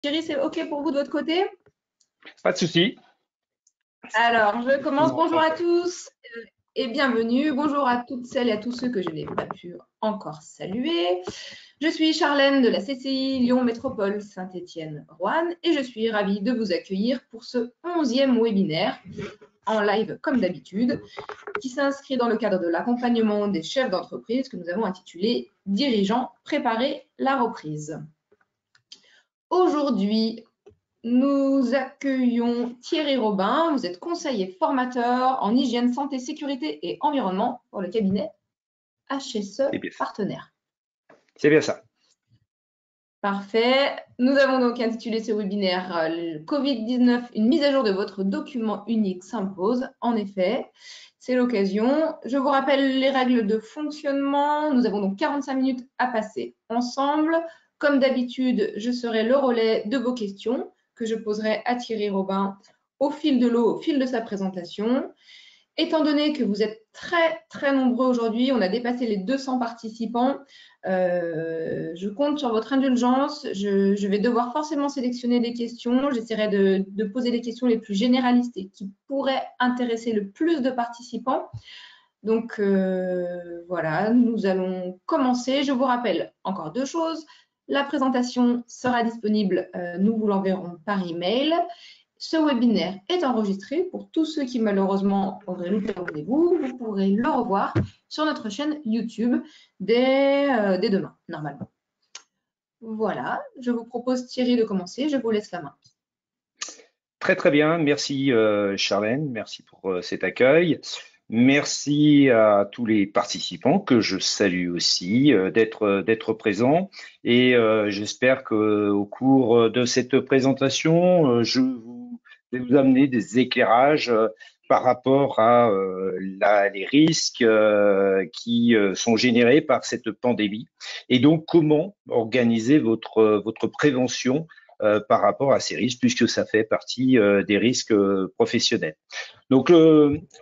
Thierry, c'est OK pour vous de votre côté? Pas de souci. Alors, je Je commence. vous Bonjour entends. à tous et bienvenue. Bonjour à toutes celles et à tous ceux que je n'ai pas pu encore saluer. Je suis Charlène de la CCI Lyon Métropole Saint-Étienne-Roanne et je suis ravie de vous accueillir pour ce 11e webinaire en live comme d'habitude qui s'inscrit dans le cadre de l'accompagnement des chefs d'entreprise que nous avons intitulé Dirigeants, préparer la reprise. Aujourd'hui, nous accueillons Thierry Robin. Vous êtes conseiller formateur en hygiène, santé, sécurité et environnement pour le cabinet HSE C'est bien ça. Partenaire. C'est bien ça. Parfait. Nous avons donc intitulé ce webinaire Covid-19, une mise à jour de votre document unique s'impose. En effet, c'est l'occasion. Je vous rappelle les règles de fonctionnement. Nous avons donc 45 minutes à passer ensemble. Comme d'habitude, je serai le relais de vos questions que je poserai à Thierry Robin au fil de l'eau, au fil de sa présentation. Étant donné que vous êtes très nombreux aujourd'hui, on a dépassé les 200 participants, je compte sur votre indulgence. Je vais devoir forcément sélectionner des questions. J'essaierai de poser les questions les plus généralistes et qui pourraient intéresser le plus de participants. Donc voilà, nous allons commencer. Je vous rappelle encore deux choses. La présentation sera disponible, nous vous l'enverrons par email. Ce webinaire est enregistré pour tous ceux qui malheureusement auraient loupé le rendez-vous. Vous pourrez le revoir sur notre chaîne YouTube dès demain, normalement. Voilà, je vous propose Thierry de commencer. Je vous laisse la main. Très bien. Merci Charlène. Merci pour cet accueil. Merci à tous les participants que je salue aussi d'être présents. Et j'espère que au cours de cette présentation, vais vous amener des éclairages par rapport à les risques qui sont générés par cette pandémie. Et donc, comment organiser votre prévention par rapport à ces risques, puisque ça fait partie des risques professionnels. Donc,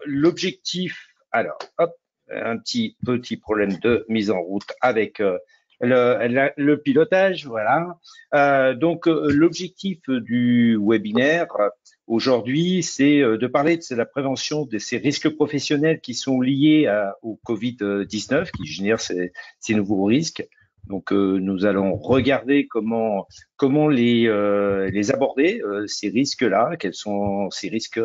l'objectif, alors, hop, un petit problème de mise en route avec le pilotage, voilà. Donc, l'objectif du webinaire aujourd'hui, c'est de parler de la prévention de ces risques professionnels qui sont liés au Covid-19, qui génèrent ces nouveaux risques. Donc, nous allons regarder comment les aborder, ces risques-là, quels sont ces risques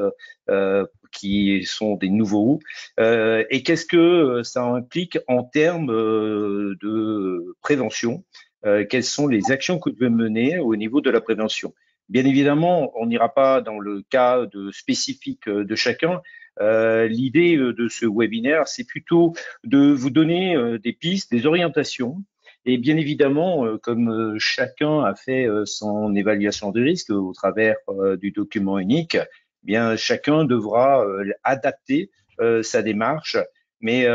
qui sont des nouveaux, et qu'est-ce que ça implique en termes de prévention, quelles sont les actions que vous devez mener au niveau de la prévention. Bien évidemment, on n'ira pas dans le cas spécifique de chacun. L'idée de ce webinaire, c'est plutôt de vous donner des pistes, des orientations. Et bien évidemment, comme chacun a fait son évaluation de risque au travers du document unique, bien chacun devra adapter sa démarche, mais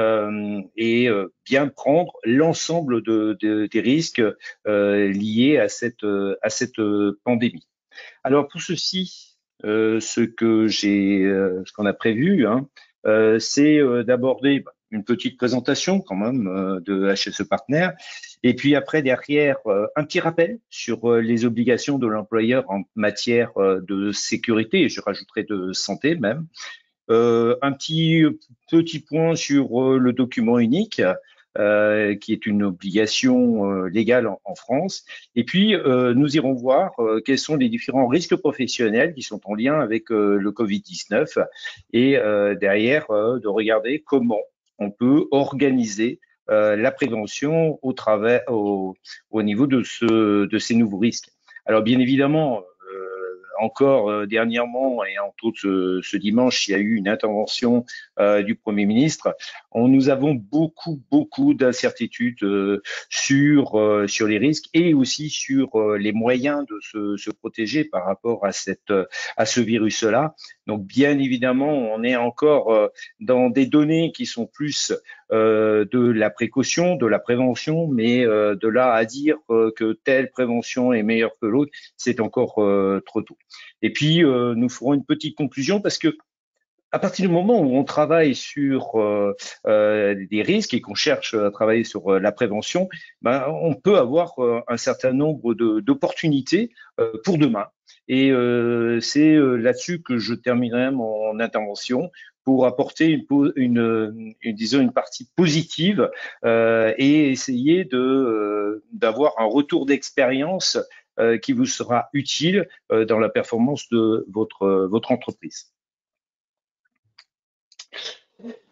et bien prendre l'ensemble des risques liés à cette pandémie. Alors pour ceci, ce qu'on a prévu, hein, c'est d'aborder une petite présentation quand même de HSE Partner, et puis après derrière un petit rappel sur les obligations de l'employeur en matière de sécurité, et je rajouterai de santé même. Un petit point sur le document unique, qui est une obligation légale en France. Et puis, nous irons voir quels sont les différents risques professionnels qui sont en lien avec le Covid-19 et derrière, de regarder comment on peut organiser la prévention au niveau de ces nouveaux risques. Alors, bien évidemment, encore dernièrement et entre autres ce dimanche, il y a eu une intervention du Premier ministre. Nous avons beaucoup d'incertitudes sur les risques et aussi sur les moyens de se protéger par rapport à ce virus-là. Donc bien évidemment, on est encore dans des données qui sont plus de la précaution, de la prévention, mais de là à dire que telle prévention est meilleure que l'autre, c'est encore trop tôt. Et puis, nous ferons une petite conclusion parce que à partir du moment où on travaille sur des risques et qu'on cherche à travailler sur la prévention, ben, on peut avoir un certain nombre d'opportunités pour demain. Et c'est là-dessus que je terminerai mon intervention pour apporter disons une partie positive et essayer d'avoir un retour d'expérience qui vous sera utile dans la performance de votre entreprise.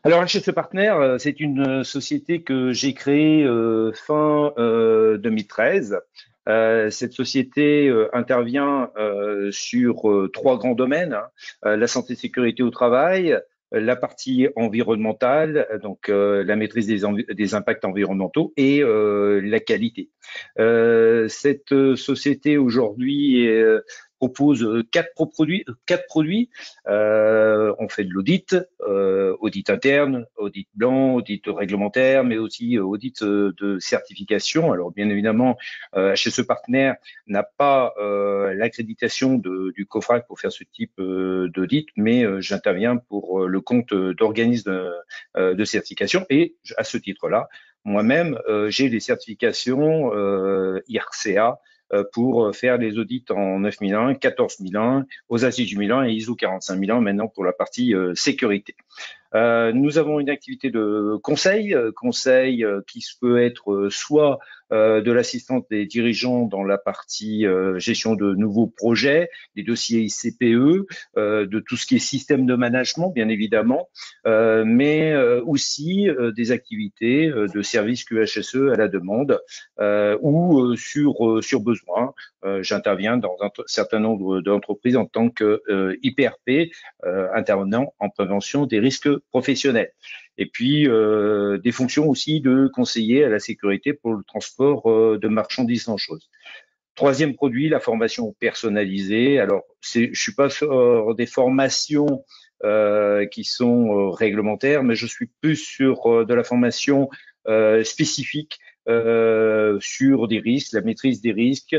Alors, HSE Partner, c'est une société que j'ai créée fin 2013. Cette société intervient sur trois grands domaines, hein. La santé et sécurité au travail, la partie environnementale, donc la maîtrise des impacts environnementaux et la qualité. Cette société aujourd'hui propose quatre produits. On fait de l'audit, audit interne, audit blanc, audit réglementaire, mais aussi audit de certification. Alors bien évidemment, HSE Partner n'a pas l'accréditation du COFRAC pour faire ce type d'audit, mais j'interviens pour le compte d'organismes de certification et à ce titre-là, moi-même, j'ai les certifications IRCA pour faire les audits en 9001, 14001, OSA 16001 et ISO 45001 maintenant pour la partie sécurité. Nous avons une activité de conseil, qui peut être soit de l'assistance des dirigeants dans la partie gestion de nouveaux projets, des dossiers ICPE, de tout ce qui est système de management, bien évidemment, mais aussi des activités de service QHSE à la demande ou sur besoin. J'interviens dans un certain nombre d'entreprises en tant que IPRP, intervenant en prévention des risques professionnels. Et puis, des fonctions aussi de conseiller à la sécurité pour le transport de marchandises dangereuses. Troisième produit, la formation personnalisée. Alors, je suis pas sur des formations qui sont réglementaires, mais je suis plus sur de la formation spécifique sur des risques, la maîtrise des risques,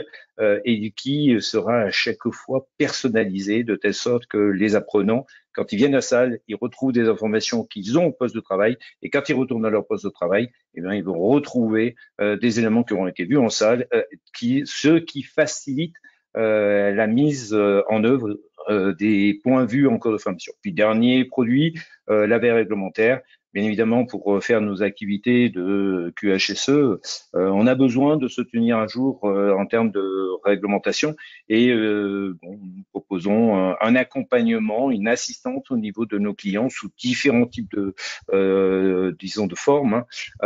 et qui sera à chaque fois personnalisée de telle sorte que les apprenants, quand ils viennent à la salle, ils retrouvent des informations qu'ils ont au poste de travail, et quand ils retournent à leur poste de travail, eh bien, ils vont retrouver des éléments qui auront été vus en salle, ce qui facilite la mise en œuvre des points vus en cours de formation. Puis dernier produit, la veille réglementaire. Bien évidemment, pour faire nos activités de QHSE, on a besoin de se tenir à jour en termes de réglementation et nous proposons un accompagnement, une assistance au niveau de nos clients sous différents types disons, de formes, hein,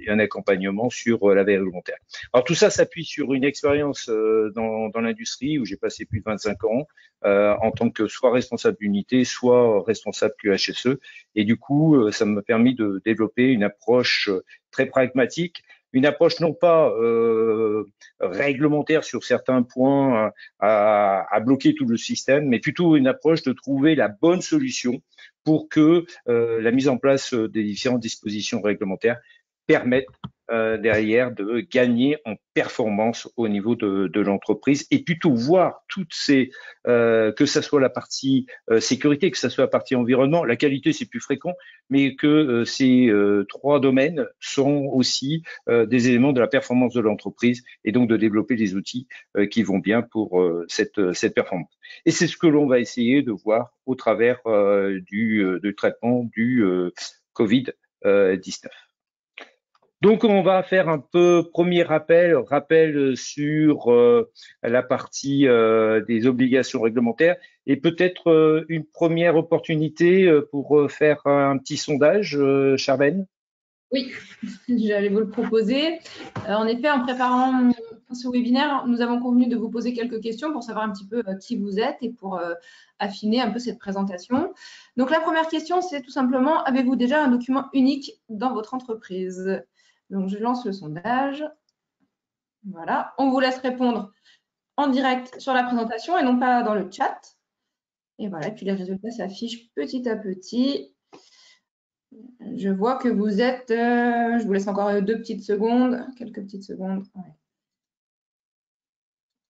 et un accompagnement sur la veille réglementaire. Alors tout ça s'appuie sur une expérience dans l'industrie où j'ai passé plus de 25 ans en tant que soit responsable d'unité, soit responsable QHSE. Et du coup, ça m'a permis de développer une approche très pragmatique, une approche non pas réglementaire sur certains points à bloquer tout le système, mais plutôt une approche de trouver la bonne solution pour que la mise en place des différentes dispositions réglementaires permette derrière de gagner en performance au niveau de l'entreprise et plutôt voir toutes ces que ça soit la partie sécurité, que ça soit la partie environnement, la qualité c'est plus fréquent, mais que ces trois domaines sont aussi des éléments de la performance de l'entreprise et donc de développer des outils qui vont bien pour cette performance. Et c'est ce que l'on va essayer de voir au travers du traitement du Covid-19. Donc, on va faire un peu premier rappel sur la partie des obligations réglementaires et peut-être une première opportunité pour faire un petit sondage, Charlène. Oui, j'allais vous le proposer. En effet, en préparant ce webinaire, nous avons convenu de vous poser quelques questions pour savoir un petit peu qui vous êtes et pour affiner un peu cette présentation. Donc, la première question, c'est tout simplement, avez-vous déjà un document unique dans votre entreprise? Donc, je lance le sondage. Voilà, on vous laisse répondre en direct sur la présentation et non pas dans le chat. Et voilà, puis les résultats s'affichent petit à petit. Je vois que vous êtes, je vous laisse encore quelques petites secondes. Ouais.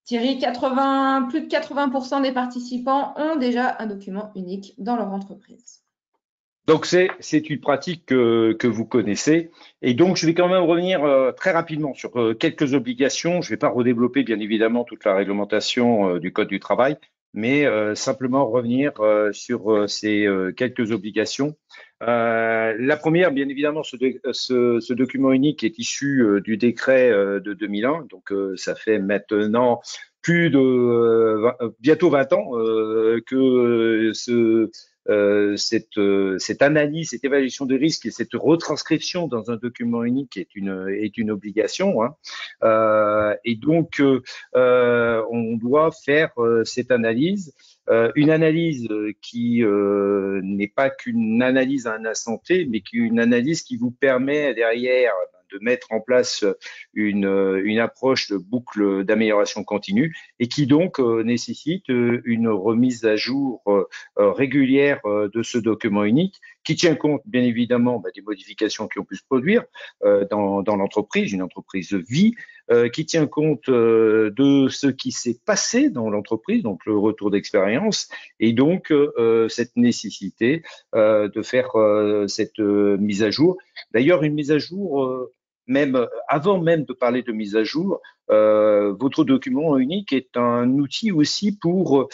Thierry, plus de 80% des participants ont déjà un document unique dans leur entreprise. Donc c'est une pratique que vous connaissez. Et donc je vais quand même revenir très rapidement sur quelques obligations. Je ne vais pas redévelopper bien évidemment toute la réglementation du Code du travail, mais simplement revenir sur ces quelques obligations. La première, bien évidemment, ce document unique est issu du décret de 2001. Donc ça fait maintenant plus de bientôt 20 ans que cette analyse, cette évaluation de risque et cette retranscription dans un document unique est une obligation. Hein. Et donc, on doit faire cette analyse. Une analyse qui n'est pas qu'une analyse à un instant T, mais qui est une analyse qui vous permet derrière de mettre en place une approche de boucle d'amélioration continue et qui donc nécessite une remise à jour régulière de ce document unique qui tient compte bien évidemment des modifications qui ont pu se produire dans l'entreprise, une entreprise vie, qui tient compte de ce qui s'est passé dans l'entreprise, donc le retour d'expérience, et donc cette nécessité de faire cette mise à jour. D'ailleurs, une mise à jour, même avant même de parler de mise à jour, votre document unique est un outil aussi pour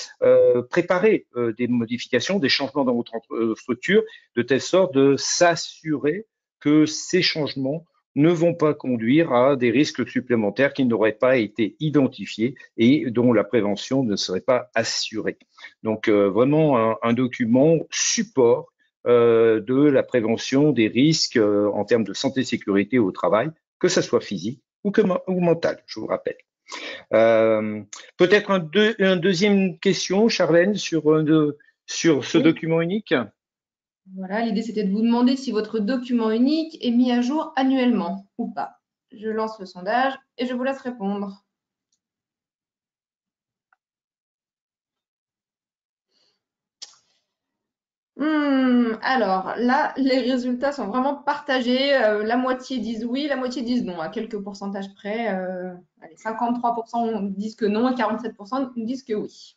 préparer des modifications, des changements dans votre structure, de telle sorte de s'assurer que ces changements ne vont pas conduire à des risques supplémentaires qui n'auraient pas été identifiés et dont la prévention ne serait pas assurée. Donc vraiment un document support de la prévention des risques en termes de santé et sécurité au travail, que ce soit physique ou mental, je vous rappelle. Peut-être une deuxième question, Charlène, sur ce document unique. Voilà, l'idée c'était de vous demander si votre document unique est mis à jour annuellement ou pas. Je lance le sondage et je vous laisse répondre. Alors là, les résultats sont vraiment partagés. La moitié disent oui, la moitié disent non, à quelques pourcentages près. Allez, 53% disent que non et 47% disent que oui.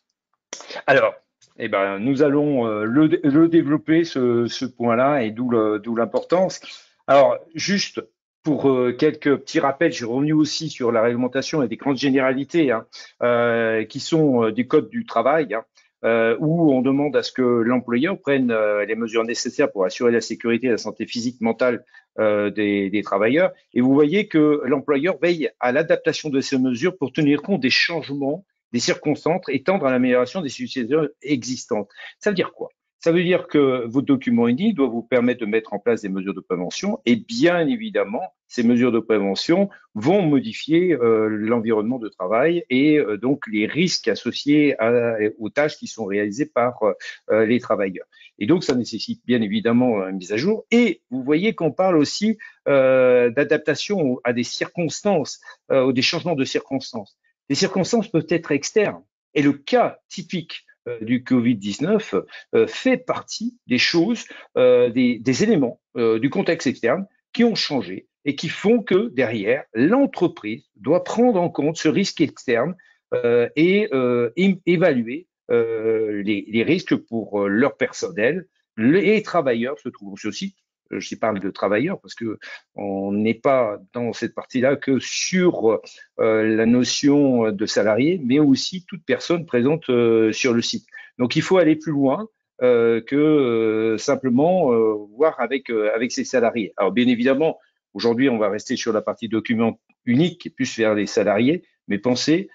Alors, eh ben, nous allons le développer, ce point-là, et d'où l'importance. Alors, juste pour quelques petits rappels, j'ai revenu aussi sur la réglementation et des grandes généralités hein, qui sont du Code du travail, hein, où on demande à ce que l'employeur prenne les mesures nécessaires pour assurer la sécurité et la santé physique, mentale des travailleurs. Et vous voyez que l'employeur veille à l'adaptation de ces mesures pour tenir compte des changements des circonstances et tendre à l'amélioration des situations existantes. Ça veut dire quoi? Ça veut dire que votre document unique doit vous permettre de mettre en place des mesures de prévention et bien évidemment, ces mesures de prévention vont modifier l'environnement de travail et donc les risques associés aux tâches qui sont réalisées par les travailleurs. Et donc, ça nécessite bien évidemment une mise à jour. Et vous voyez qu'on parle aussi d'adaptation à des circonstances, ou des changements de circonstances. Les circonstances peuvent être externes. Et le cas typique du Covid-19 fait partie des choses, des éléments du contexte externe qui ont changé et qui font que derrière, l'entreprise doit prendre en compte ce risque externe et évaluer les risques pour leur personnel. Les travailleurs se trouvent sur le site. Je parle de travailleurs parce que on n'est pas dans cette partie-là que sur la notion de salarié, mais aussi toute personne présente sur le site. Donc il faut aller plus loin que simplement voir avec ses salariés. Alors bien évidemment, aujourd'hui on va rester sur la partie document unique qui est plus vers les salariés, mais pensez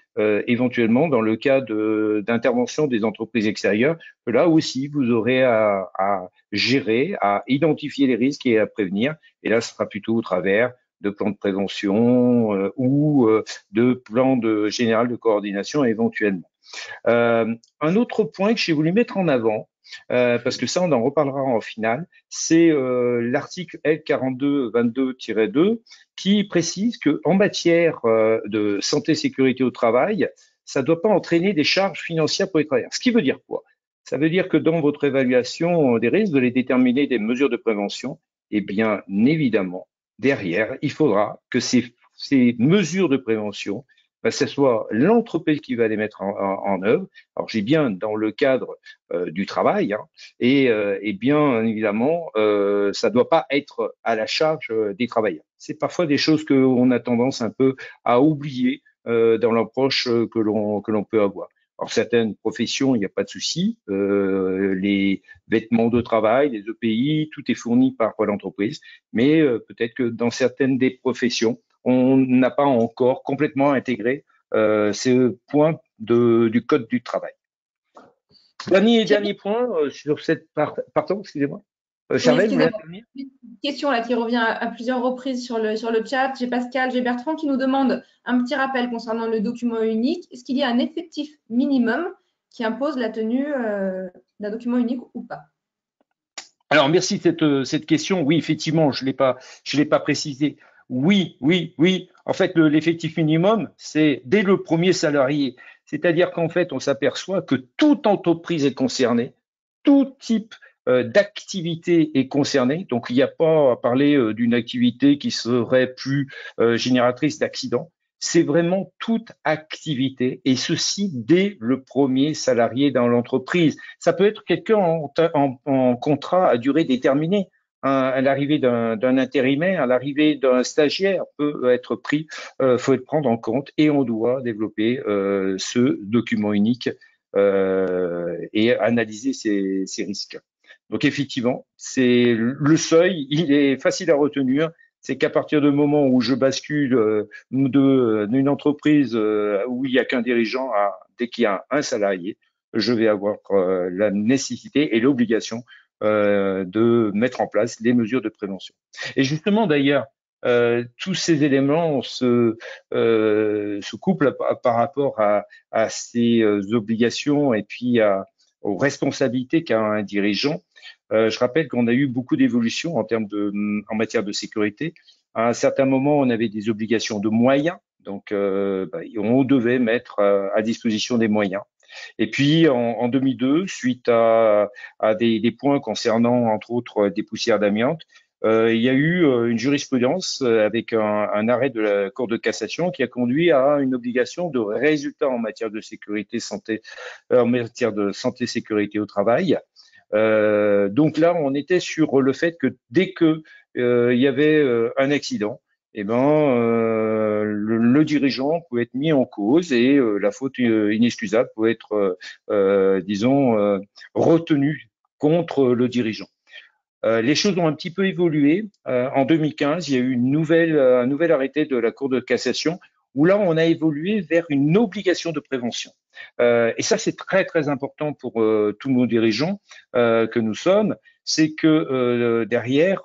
éventuellement dans le cas d'intervention des entreprises extérieures, que là aussi vous aurez à gérer, à identifier les risques et à prévenir. Et là, ce sera plutôt au travers de plans de prévention ou de plans général de coordination éventuellement. Un autre point que j'ai voulu mettre en avant, parce que ça, on en reparlera en finale, c'est l'article L4222-2 qui précise qu'en matière de santé et sécurité au travail, ça ne doit pas entraîner des charges financières pour les travailleurs. Ce qui veut dire quoi? Ça veut dire que dans votre évaluation des risques, vous allez déterminer des mesures de prévention. Et bien évidemment, derrière, il faudra que ces mesures de prévention ce soit l'entreprise qui va les mettre en œuvre. Alors, j'ai bien dans le cadre du travail, hein, et bien évidemment, ça ne doit pas être à la charge des travailleurs. C'est parfois des choses qu'on a tendance un peu à oublier dans l'approche que l'on peut avoir. Alors, certaines professions, il n'y a pas de souci. Les vêtements de travail, les EPI, tout est fourni par l'entreprise. Mais peut-être que dans certaines des professions, on n'a pas encore complètement intégré ce point du code du travail. Dernier point sur cette pardon, excusez-moi. Oui, Charlène, vous voulez excusez-moi. intervenir? Une question là qui revient à plusieurs reprises sur le chat. J'ai Pascal, j'ai Bertrand qui nous demande un petit rappel concernant le document unique. Est-ce qu'il y a un effectif minimum qui impose la tenue d'un document unique ou pas? Alors, merci de cette question. Oui, effectivement, je l'ai pas précisé. Oui, oui, oui. En fait, l'effectif minimum, c'est dès le premier salarié. C'est-à-dire qu'en fait, on s'aperçoit que toute entreprise est concernée, tout type d'activité est concerné. Donc, il n'y a pas à parler d'une activité qui serait plus génératrice d'accidents. C'est vraiment toute activité, et ceci dès le premier salarié dans l'entreprise. Ça peut être quelqu'un en contrat à durée déterminée. À l'arrivée d'un intérimaire, à l'arrivée d'un stagiaire peut être pris, faut être prendre en compte, et on doit développer ce document unique et analyser ces risques. Donc effectivement, c'est le seuil, il est facile à retenir. C'est qu'à partir du moment où je bascule d'une entreprise où il n'y a qu'un dirigeant dès qu'il y a un salarié, je vais avoir la nécessité et l'obligation de mettre en place les mesures de prévention. Et justement, d'ailleurs, tous ces éléments se couplent par rapport à ces obligations et puis aux responsabilités qu'a un dirigeant. Je rappelle qu'on a eu beaucoup d'évolutions en matière de sécurité. À un certain moment, on avait des obligations de moyens, donc on devait mettre à disposition des moyens. Et puis en 2002, suite à des points concernant entre autres des poussières d'amiante, il y a eu une jurisprudence avec un arrêt de la Cour de cassation qui a conduit à une obligation de résultat en matière de sécurité santé, en matière de santé sécurité au travail. Donc là, on était sur le fait que dès que il y avait un accident, eh ben, le dirigeant pouvait être mis en cause et la faute inexcusable pouvait être, disons, retenue contre le dirigeant. Les choses ont un petit peu évolué. En 2015, il y a eu un nouvel arrêté de la Cour de cassation où là, on a évolué vers une obligation de prévention. Et ça, c'est très, très important pour tous nos dirigeants que nous sommes. C'est que derrière,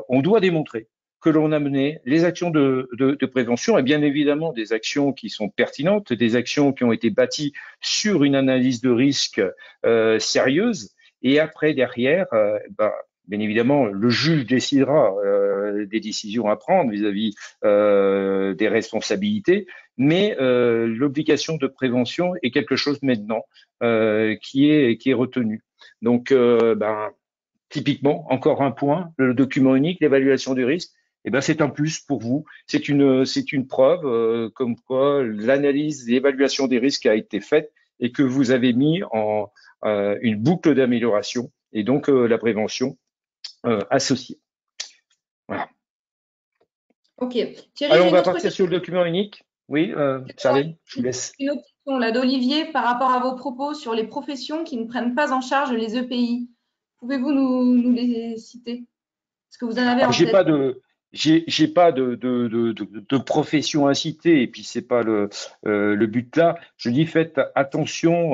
on doit démontrer que l'on a mené les actions de prévention, et bien évidemment des actions qui sont pertinentes, des actions qui ont été bâties sur une analyse de risque sérieuse. Et après, derrière, bien évidemment, le juge décidera des décisions à prendre vis-à-vis des responsabilités, mais l'obligation de prévention est quelque chose maintenant qui est retenu. Donc, typiquement, encore un point, le document unique, l'évaluation du risque, eh ben, c'est un plus pour vous. C'est une preuve comme quoi l'analyse, l'évaluation des risques a été faite et que vous avez mis en une boucle d'amélioration et donc la prévention associée. Voilà. Ok. Thierry, Alors, j'ai on une va autre partir sur question. le document unique. Oui, Charlène, je vous laisse. Une autre question là d'Olivier par rapport à vos propos sur les professions qui ne prennent pas en charge les EPI. Pouvez-vous nous les citer? Est-ce que vous en avez Alors, en j'ai tête? pas de, j'ai pas de profession à citer, et puis c'est pas le but là. Je dis faites attention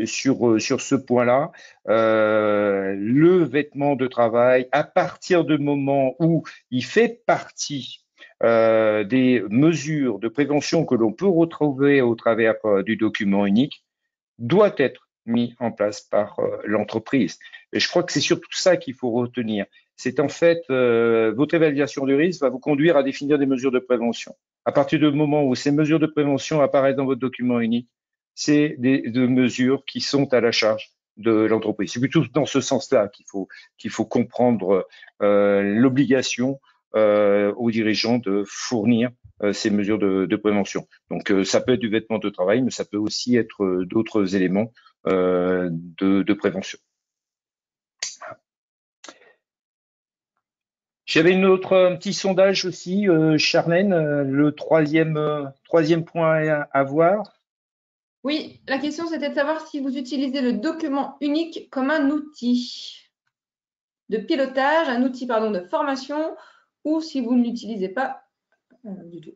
sur ce point-là. Le vêtement de travail, à partir du moment où il fait partie des mesures de prévention que l'on peut retrouver au travers du document unique, doit être mis en place par l'entreprise. Et je crois que c'est surtout ça qu'il faut retenir. C'est en fait, votre évaluation du risque va vous conduire à définir des mesures de prévention. À partir du moment où ces mesures de prévention apparaissent dans votre document unique, c'est des mesures qui sont à la charge de l'entreprise. C'est plutôt dans ce sens-là qu'il faut comprendre l'obligation aux dirigeants de fournir ces mesures de prévention. Donc, ça peut être du vêtement de travail, mais ça peut aussi être d'autres éléments de prévention. J'avais un petit sondage aussi, Charlène, le troisième point à voir. Oui, la question c'était de savoir si vous utilisez le document unique comme un outil de pilotage, un outil pardon, de formation, ou si vous ne l'utilisez pas du tout.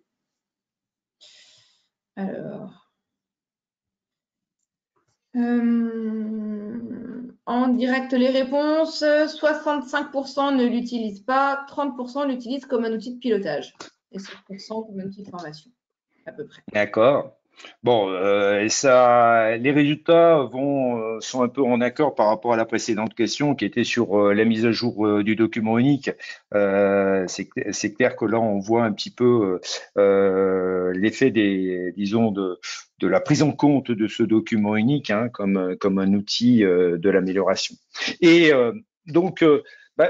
Alors, en direct, les réponses, 65% ne l'utilisent pas, 30% l'utilisent comme un outil de pilotage et 7% comme un outil de formation, à peu près. D'accord. Bon, les résultats sont un peu en accord par rapport à la précédente question qui était sur la mise à jour du document unique. C'est clair que là, on voit un petit peu l'effet disons, de la prise en compte de ce document unique hein, comme un outil de l'amélioration. Et donc,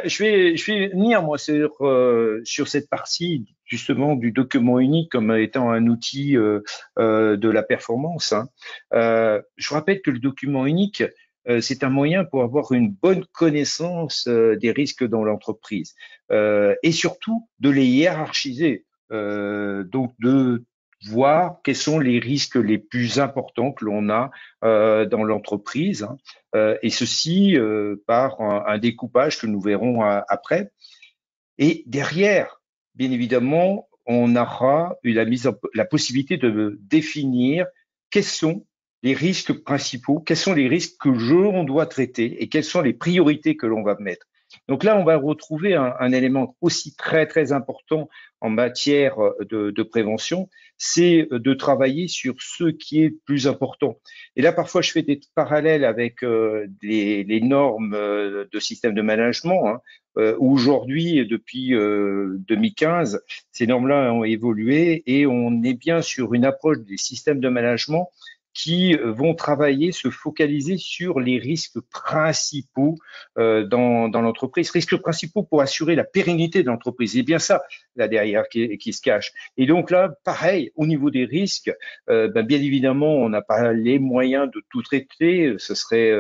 je vais venir moi sur cette partie justement du document unique comme étant un outil de la performance. Hein. Je rappelle que le document unique, c'est un moyen pour avoir une bonne connaissance des risques dans l'entreprise et surtout de les hiérarchiser. Donc de voir quels sont les risques les plus importants que l'on a dans l'entreprise, hein, et ceci par un découpage que nous verrons après. Et derrière, bien évidemment, on aura la possibilité de définir quels sont les risques principaux, quels sont les risques que on doit traiter et quelles sont les priorités que l'on va mettre. Donc là, on va retrouver un élément aussi très, très important en matière de prévention, c'est de travailler sur ce qui est plus important. Et là, parfois, je fais des parallèles avec les normes de système de management, hein, aujourd'hui, depuis 2015, ces normes-là ont évolué et on est bien sur une approche des systèmes de management qui vont travailler, se focaliser sur les risques principaux dans l'entreprise, risques principaux pour assurer la pérennité de l'entreprise. C'est bien ça là derrière qui se cache. Et donc là, pareil, au niveau des risques, bien évidemment, on n'a pas les moyens de tout traiter. Ce serait,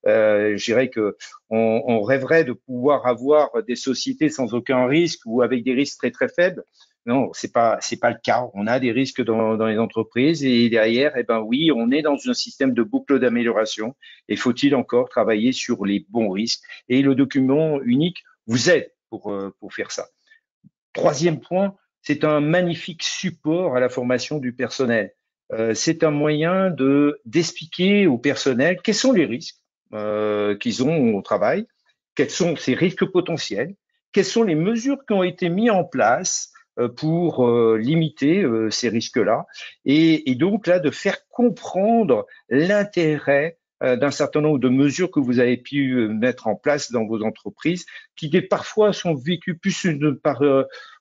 je dirais que on rêverait de pouvoir avoir des sociétés sans aucun risque ou avec des risques très très faibles. Non, c'est pas le cas. On a des risques dans les entreprises et derrière, eh ben oui, on est dans un système de boucle d'amélioration. Et faut-il encore travailler sur les bons risques? Et le document unique vous aide pour faire ça. Troisième point, c'est un magnifique support à la formation du personnel. C'est un moyen d'expliquer au personnel quels sont les risques qu'ils ont au travail, quels sont ces risques potentiels, quelles sont les mesures qui ont été mises en place pour limiter ces risques-là, et donc là de faire comprendre l'intérêt d'un certain nombre de mesures que vous avez pu mettre en place dans vos entreprises, qui parfois sont vécues plus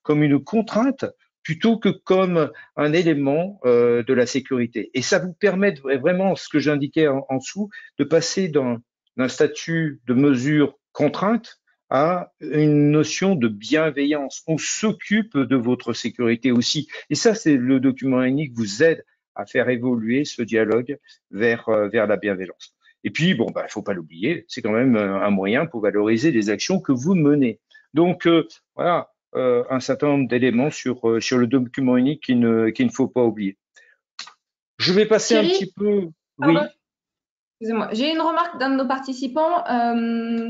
comme une contrainte plutôt que comme un élément de la sécurité. Et ça vous permet vraiment, ce que j'indiquais en dessous, de passer d'un statut de mesure contrainte à une notion de bienveillance. On s'occupe de votre sécurité aussi. Et ça, c'est le document unique vous aide à faire évoluer ce dialogue vers la bienveillance. Et puis, bon, il faut pas l'oublier, c'est quand même un moyen pour valoriser les actions que vous menez. Donc, voilà, un certain nombre d'éléments sur le document unique qu'il ne faut pas oublier. Je vais passer Thierry, un petit peu. pardon, Oui. excusez-moi. J'ai une remarque d'un de nos participants.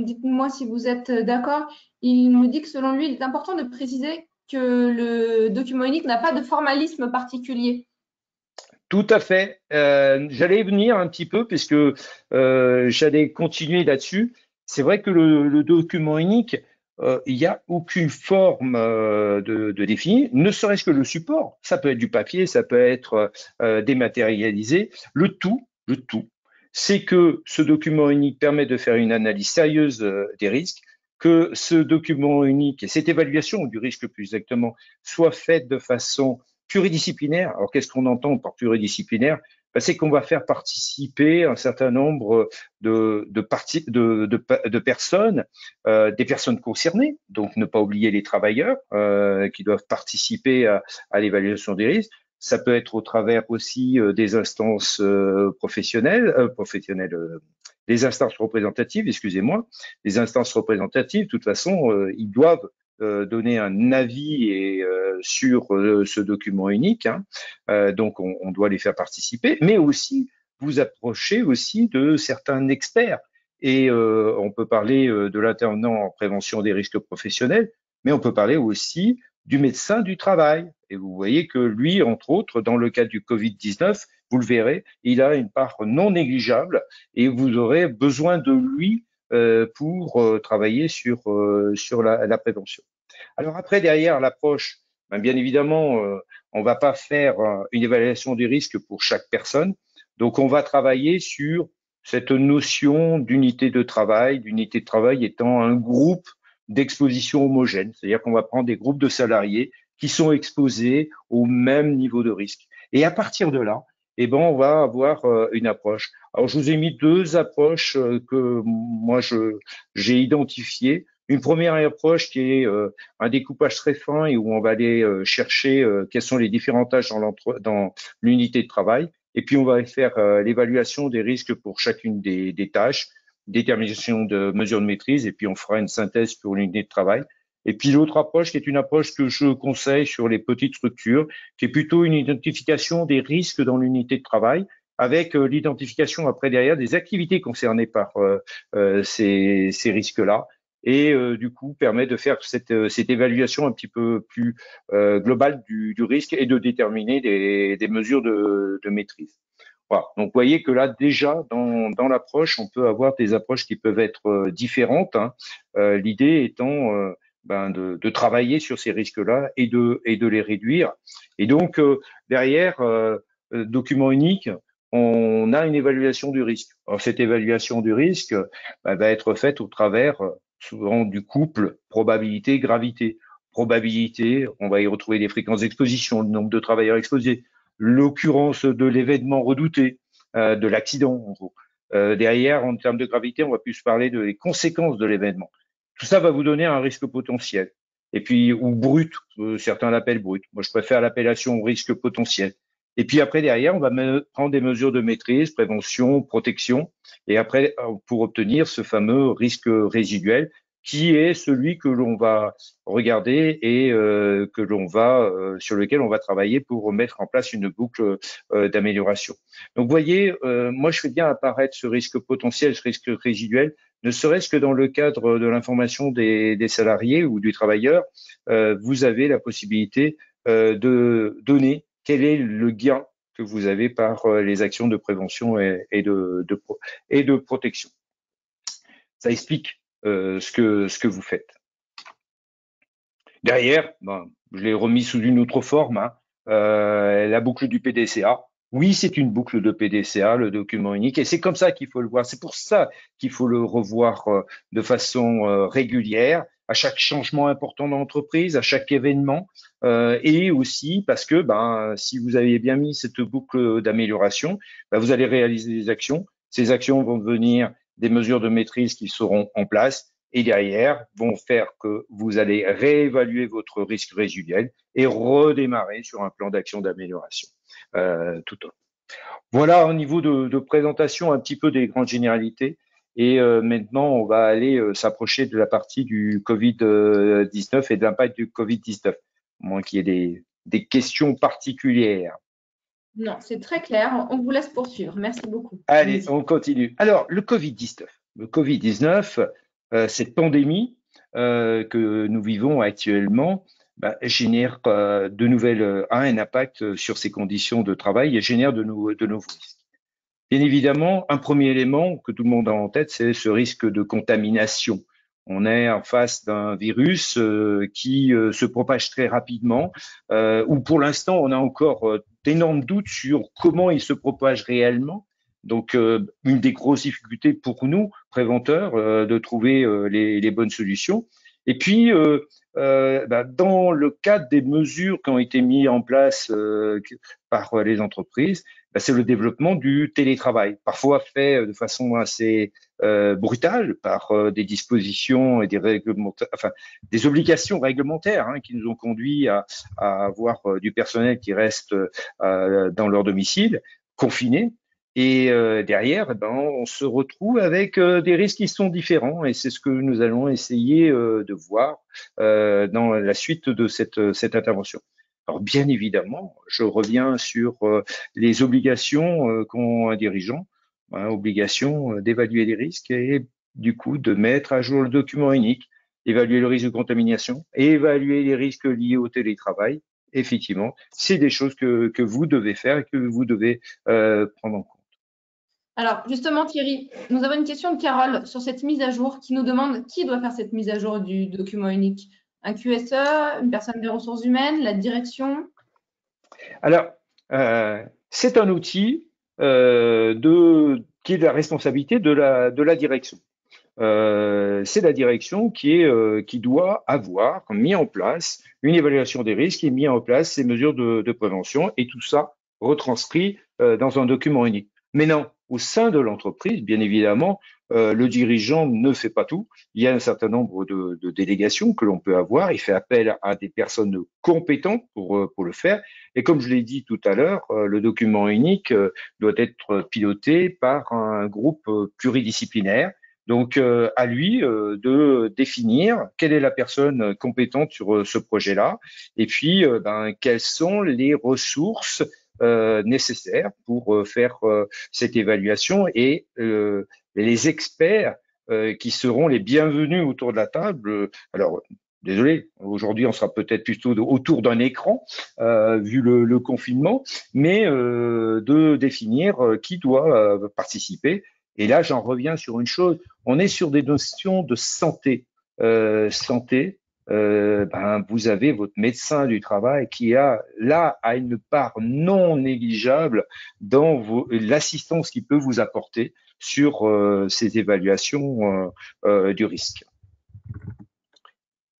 Dites-moi si vous êtes d'accord. Il me dit que selon lui, il est important de préciser que le document unique n'a pas de formalisme particulier. Tout à fait. J'allais y venir un petit peu puisque j'allais continuer là-dessus. C'est vrai que le document unique, il n'y a aucune forme de définie, ne serait-ce que le support. Ça peut être du papier, ça peut être dématérialisé. Le tout, c'est que ce document unique permet de faire une analyse sérieuse des risques, que ce document unique et cette évaluation du risque plus exactement soit faite de façon pluridisciplinaire. Alors, qu'est-ce qu'on entend par pluridisciplinaire? c'est qu'on va faire participer un certain nombre de personnes, des personnes concernées, donc ne pas oublier les travailleurs qui doivent participer à l'évaluation des risques. Ça peut être au travers aussi des instances des instances représentatives, excusez-moi, les instances représentatives. De toute façon, ils doivent donner un avis sur ce document unique. Hein. Donc, on doit les faire participer, mais aussi vous approcher aussi de certains experts. Et on peut parler de l'intervenant en prévention des risques professionnels, mais on peut parler aussi du médecin du travail. Et vous voyez que lui, entre autres, dans le cas du Covid-19, vous le verrez, il a une part non négligeable et vous aurez besoin de lui pour travailler sur la prévention. Alors après, derrière l'approche, ben, bien évidemment, on va pas faire une évaluation des risques pour chaque personne. Donc, on va travailler sur cette notion d'unité de travail étant un groupe d'exposition homogène. C'est-à-dire qu'on va prendre des groupes de salariés qui sont exposés au même niveau de risque. Et à partir de là, eh ben, on va avoir une approche. Alors, je vous ai mis deux approches que moi, j'ai identifiées. Une première approche qui est un découpage très fin et où on va aller chercher quelles sont les différents tâches dans l'unité de travail. Et puis, on va faire l'évaluation des risques pour chacune des tâches, détermination de mesures de maîtrise, et puis on fera une synthèse pour l'unité de travail. Et puis l'autre approche, qui est une approche que je conseille sur les petites structures, qui est plutôt une identification des risques dans l'unité de travail, avec l'identification après derrière des activités concernées par ces risques-là, et du coup permet de faire cette évaluation un petit peu plus globale du risque et de déterminer des mesures de maîtrise. Voilà. Donc, vous voyez que là, déjà, dans l'approche, on peut avoir des approches qui peuvent être différentes. Hein. L'idée étant de travailler sur ces risques-là et de les réduire. Et donc, derrière, document unique, on a une évaluation du risque. Alors, cette évaluation du risque va être faite au travers souvent du couple probabilité-gravité. Probabilité, on va y retrouver les fréquences d'exposition, le nombre de travailleurs exposés, l'occurrence de l'événement redouté, de l'accident en gros. Derrière, en termes de gravité, on va plus parler des conséquences de l'événement. Tout ça va vous donner un risque potentiel. Et puis, ou brut, certains l'appellent brut. Moi, je préfère l'appellation risque potentiel. Et puis après, derrière, on va prendre des mesures de maîtrise, prévention, protection, et après, pour obtenir ce fameux risque résiduel, qui est celui que l'on va regarder et sur lequel on va travailler pour mettre en place une boucle d'amélioration. Donc, vous voyez, moi, je fais bien apparaître ce risque potentiel, ce risque résiduel, ne serait-ce que dans le cadre de l'information des salariés ou du travailleur, vous avez la possibilité de donner quel est le gain que vous avez par les actions de prévention et de protection. Ça explique ce que vous faites. Derrière, je l'ai remis sous une autre forme, hein, la boucle du PDCA. Oui, c'est une boucle de PDCA, le document unique, et c'est comme ça qu'il faut le voir. C'est pour ça qu'il faut le revoir de façon régulière, à chaque changement important dans l'entreprise, à chaque événement, et aussi parce que si vous avez bien mis cette boucle d'amélioration, vous allez réaliser des actions. Ces actions vont devenir des mesures de maîtrise qui seront en place et derrière vont faire que vous allez réévaluer votre risque résiduel et redémarrer sur un plan d'action d'amélioration. Tout autre. Voilà au niveau de présentation un petit peu des grandes généralités. Et maintenant, on va aller s'approcher de la partie du Covid-19 et de l'impact du Covid-19, à moins qu'il y ait des questions particulières. Non, c'est très clair. On vous laisse poursuivre. Merci beaucoup. Allez, on continue. Alors, le Covid-19. Le Covid-19, cette pandémie que nous vivons actuellement, génère un impact sur ces conditions de travail et génère de nouveaux risques. Bien évidemment, un premier élément que tout le monde a en tête, c'est ce risque de contamination. On est en face d'un virus qui se propage très rapidement, où pour l'instant, on a encore d'énormes doutes sur comment il se propage réellement. Donc, une des grosses difficultés pour nous, préventeurs, de trouver les bonnes solutions. Et puis, dans le cadre des mesures qui ont été mises en place par les entreprises, c'est le développement du télétravail, parfois fait de façon assez brutale par des dispositions et des réglementaires, enfin des obligations réglementaires qui nous ont conduit à avoir du personnel qui reste dans leur domicile, confiné. Et derrière, on se retrouve avec des risques qui sont différents, et c'est ce que nous allons essayer de voir dans la suite de cette intervention. Alors bien évidemment, je reviens sur les obligations qu'ont un dirigeant, obligation d'évaluer les risques et du coup de mettre à jour le document unique, évaluer le risque de contamination, évaluer les risques liés au télétravail. Effectivement, c'est des choses que vous devez faire et que vous devez prendre en compte. Alors, justement, Thierry, nous avons une question de Carole sur cette mise à jour qui nous demande qui doit faire cette mise à jour du document unique. Un QSE, une personne des ressources humaines, la direction? Alors, c'est un outil qui est de la responsabilité de la direction. C'est la direction qui doit avoir mis en place une évaluation des risques et mis en place ces mesures de prévention et tout ça retranscrit dans un document unique. Mais non, au sein de l'entreprise, bien évidemment, le dirigeant ne fait pas tout. Il y a un certain nombre de délégations que l'on peut avoir. Il fait appel à des personnes compétentes pour le faire. Et comme je l'ai dit tout à l'heure, le document unique doit être piloté par un groupe pluridisciplinaire. Donc, à lui de définir quelle est la personne compétente sur ce projet-là, et puis quelles sont les ressources nécessaires pour faire cette évaluation et les experts qui seront les bienvenus autour de la table. Alors, désolé, aujourd'hui on sera peut-être plutôt autour d'un écran vu le confinement, mais de définir qui doit participer. Et là, j'en reviens sur une chose. On est sur des notions de santé. Santé, vous avez votre médecin du travail qui a une part non négligeable dans l'assistance qu'il peut vous apporter sur ces évaluations du risque.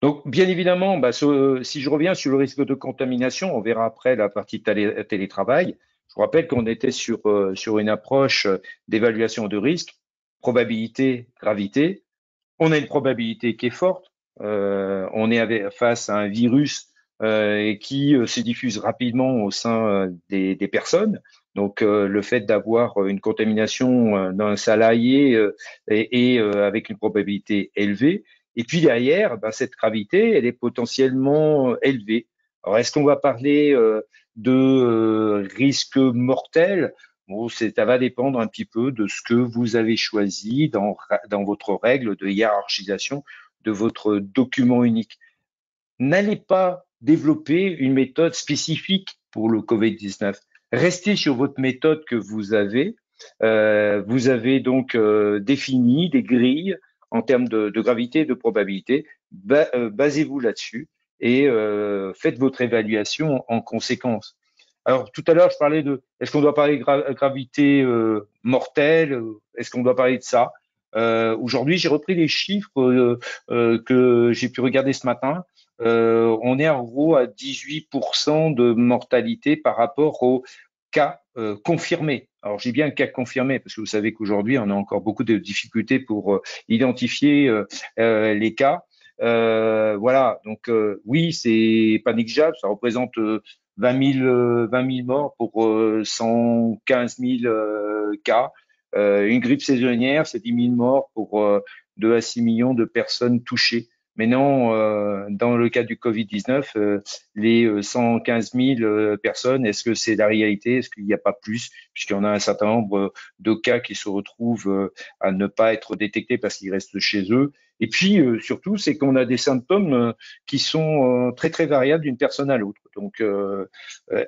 Donc, bien évidemment, si je reviens sur le risque de contamination, on verra après la partie télétravail. Je vous rappelle qu'on était sur une approche d'évaluation de risque, probabilité, gravité. On a une probabilité qui est forte. On est face à un virus qui se diffuse rapidement au sein des personnes. Donc, le fait d'avoir une contamination d'un salarié et avec une probabilité élevée. Et puis derrière, cette gravité, elle est potentiellement élevée. Alors, est-ce qu'on va parler de risque mortel? Bon, ça va dépendre un petit peu de ce que vous avez choisi dans votre règle de hiérarchisation de votre document unique. N'allez pas développer une méthode spécifique pour le COVID-19. Restez sur votre méthode que vous avez. Vous avez donc défini des grilles en termes de gravité et de probabilité. Basez-vous là-dessus et faites votre évaluation en conséquence. Alors, tout à l'heure, je parlais est-ce qu'on doit parler de gravité mortelle? Est-ce qu'on doit parler de ça? Aujourd'hui, j'ai repris les chiffres que j'ai pu regarder ce matin. On est en gros à 18% de mortalité par rapport aux cas confirmés. Alors, j'ai bien cas confirmés parce que vous savez qu'aujourd'hui, on a encore beaucoup de difficultés pour identifier les cas. Voilà, donc oui, c'est pas négligeable, ça représente 20 000 morts pour 115 000 cas. Une grippe saisonnière, c'est 10 000 morts pour 2 à 6 millions de personnes touchées. Mais non, dans le cas du Covid-19, les 115 000 personnes, est-ce que c'est la réalité? Est-ce qu'il n'y a pas plus? Puisqu'il y en a un certain nombre de cas qui se retrouvent à ne pas être détectés parce qu'ils restent chez eux. Et puis, surtout, c'est qu'on a des symptômes qui sont très, très variables d'une personne à l'autre. Donc,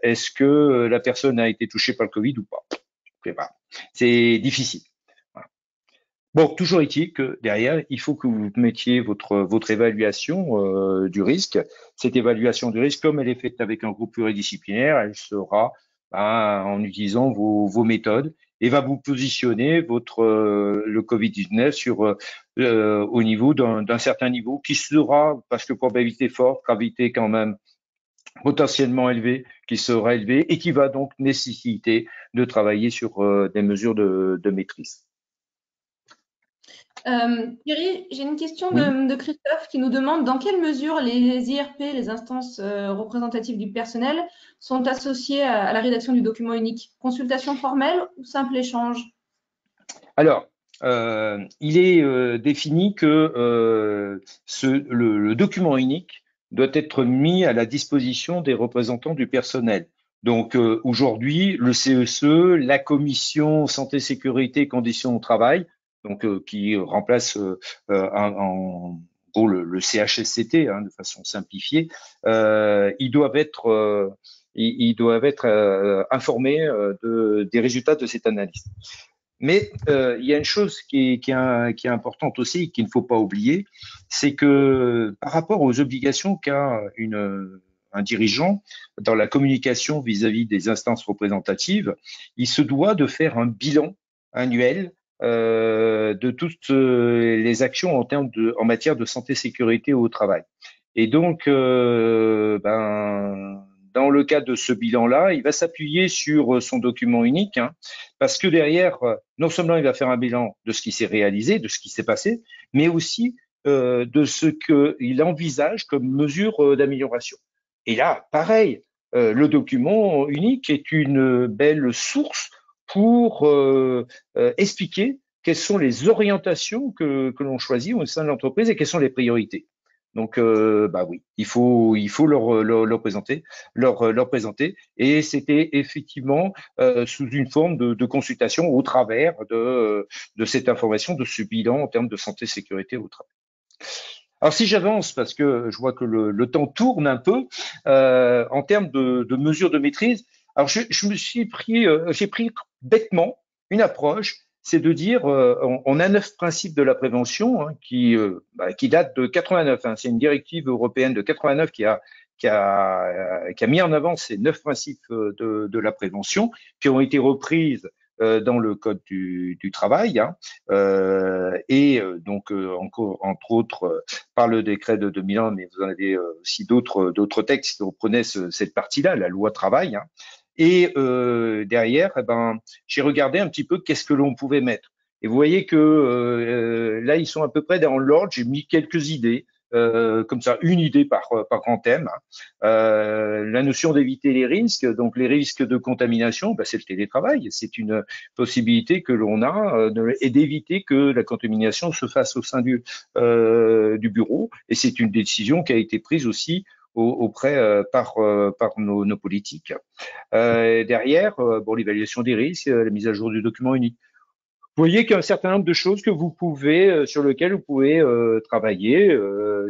est-ce que la personne a été touchée par le Covid ou pas? Je sais pas. C'est difficile. Voilà. Bon, toujours est-il que derrière, il faut que vous mettiez votre évaluation du risque. Cette évaluation du risque, comme elle est faite avec un groupe pluridisciplinaire, elle sera en utilisant vos méthodes et va vous positionner le Covid-19 au niveau d'un certain niveau qui sera, parce que probabilité forte, gravité quand même potentiellement élevé, qui sera élevé et qui va donc nécessiter de travailler sur des mesures de maîtrise. Thierry, j'ai une question Oui. de Christophe qui nous demande dans quelle mesure les IRP, les instances représentatives du personnel, sont associées à la rédaction du document unique. Consultation formelle ou simple échange? Alors, il est défini que le document unique doit être mis à la disposition des représentants du personnel. Donc aujourd'hui, le CSE, la commission santé, sécurité, conditions au travail, donc qui remplace en gros le CHSCT de façon simplifiée, ils doivent être ils doivent être informés des résultats de cette analyse. Mais il y a une chose qui est importante aussi et qu'il ne faut pas oublier, c'est que par rapport aux obligations qu'a un dirigeant dans la communication vis-à-vis des instances représentatives, il se doit de faire un bilan annuel de toutes les actions en matière de santé sécurité au travail. Et donc, dans le cadre de ce bilan-là, il va s'appuyer sur son document unique, parce que derrière, non seulement il va faire un bilan de ce qui s'est réalisé, de ce qui s'est passé, mais aussi de ce qu'il envisage comme mesure d'amélioration. Et là, pareil, le document unique est une belle source pour expliquer quelles sont les orientations que l'on choisit au sein de l'entreprise et quelles sont les priorités. Donc, oui, il faut leur présenter, leur présenter. Et c'était effectivement sous une forme de consultation au travers de cette information, de ce bilan en termes de santé sécurité au travail. Alors si j'avance, parce que je vois que le temps tourne un peu, en termes de mesures de maîtrise, alors je me suis pris, j'ai pris bêtement une approche, c'est de dire, on a 9 principes de la prévention qui datent de 89. C'est une directive européenne de 89 qui a mis en avant ces 9 principes de la prévention, qui ont été reprises dans le code du travail, entre autres par le décret de 2001, mais vous en avez aussi d'autres textes qui reprenaient cette partie-là, la loi travail. Et derrière, j'ai regardé un petit peu qu'est-ce que l'on pouvait mettre. Et vous voyez que là, ils sont à peu près dans l'ordre. J'ai mis quelques idées, comme ça, une idée par grand thème. La notion d'éviter les risques, donc les risques de contamination, c'est le télétravail. C'est une possibilité que l'on a et d'éviter que la contamination se fasse au sein du bureau. Et c'est une décision qui a été prise aussi auprès par nos politiques. Derrière, l'évaluation des risques, la mise à jour du document unique. Vous voyez qu'il y a un certain nombre de choses que vous pouvez, sur lesquelles vous pouvez travailler.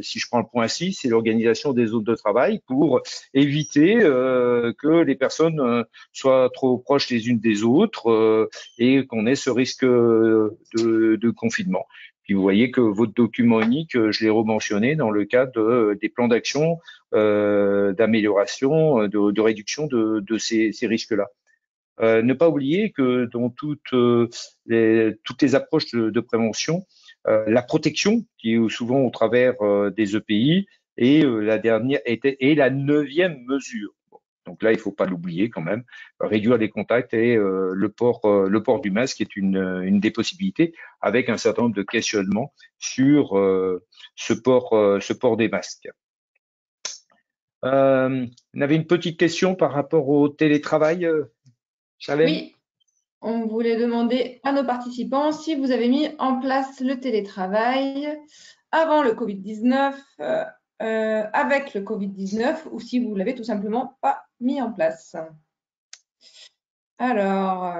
Si je prends le point 6, c'est l'organisation des zones de travail pour éviter que les personnes soient trop proches les unes des autres et qu'on ait ce risque de confinement. Puis vous voyez que votre document unique, je l'ai rementionné dans le cadre des plans d'action d'amélioration, de réduction de ces risques-là. Ne pas oublier que dans toutes les approches de prévention, la protection, qui est souvent au travers des EPI, et la dernière est la 9e mesure. Bon, donc là, il ne faut pas l'oublier quand même. Réduire les contacts et le port du masque est une des possibilités, avec un certain nombre de questionnements sur ce port des masques. On avait une petite question par rapport au télétravail, Charlène? Oui, on voulait demander à nos participants si vous avez mis en place le télétravail avant le Covid-19, avec le Covid-19, ou si vous l'avez tout simplement pas mis en place. Alors,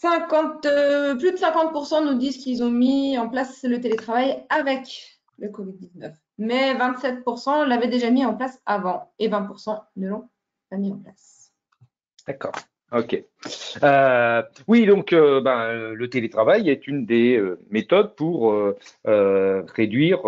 plus de 50% nous disent qu'ils ont mis en place le télétravail avec le Covid-19. Mais 27% l'avaient déjà mis en place avant et 20% ne l'ont pas mis en place. D'accord. OK. Oui, donc le télétravail est une des méthodes pour réduire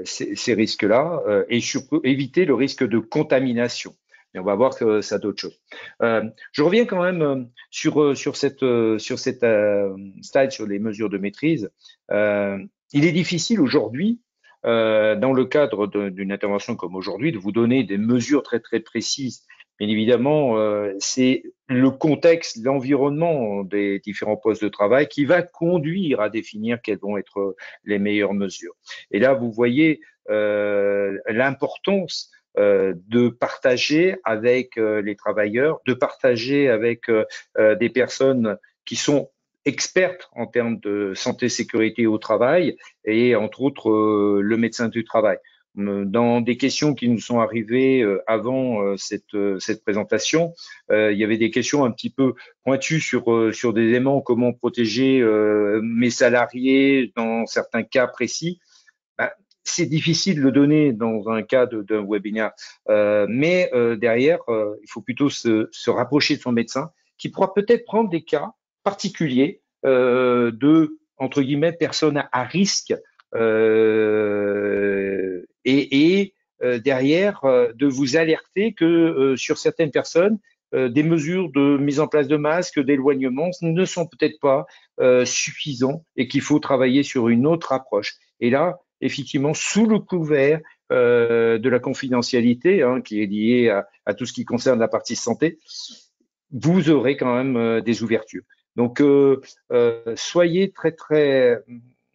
ces risques-là et surtout éviter le risque de contamination. Mais on va voir que ça a d'autres choses. Je reviens quand même sur cette slide sur les mesures de maîtrise. Il est difficile aujourd'hui dans le cadre d'une intervention comme aujourd'hui, de vous donner des mesures très très précises. Bien évidemment, c'est le contexte, l'environnement des différents postes de travail qui va conduire à définir quelles vont être les meilleures mesures. Et là, vous voyez l'importance de partager avec les travailleurs, de partager avec des personnes qui sont expertes en termes de santé sécurité au travail et entre autres le médecin du travail. Dans des questions qui nous sont arrivées avant cette présentation, il y avait des questions un petit peu pointues sur des éléments, comment protéger mes salariés dans certains cas précis. Ben, c'est difficile de le donner dans un cas d'un webinaire, mais derrière, il faut plutôt se rapprocher de son médecin qui pourra peut-être prendre des cas particuliers de, entre guillemets, personnes à risque derrière, de vous alerter que sur certaines personnes, des mesures de mise en place de masques, d'éloignement ne sont peut-être pas suffisants et qu'il faut travailler sur une autre approche. Et là, effectivement, sous le couvert de la confidentialité, hein, qui est liée à tout ce qui concerne la partie santé, vous aurez quand même des ouvertures. Donc, soyez très, très,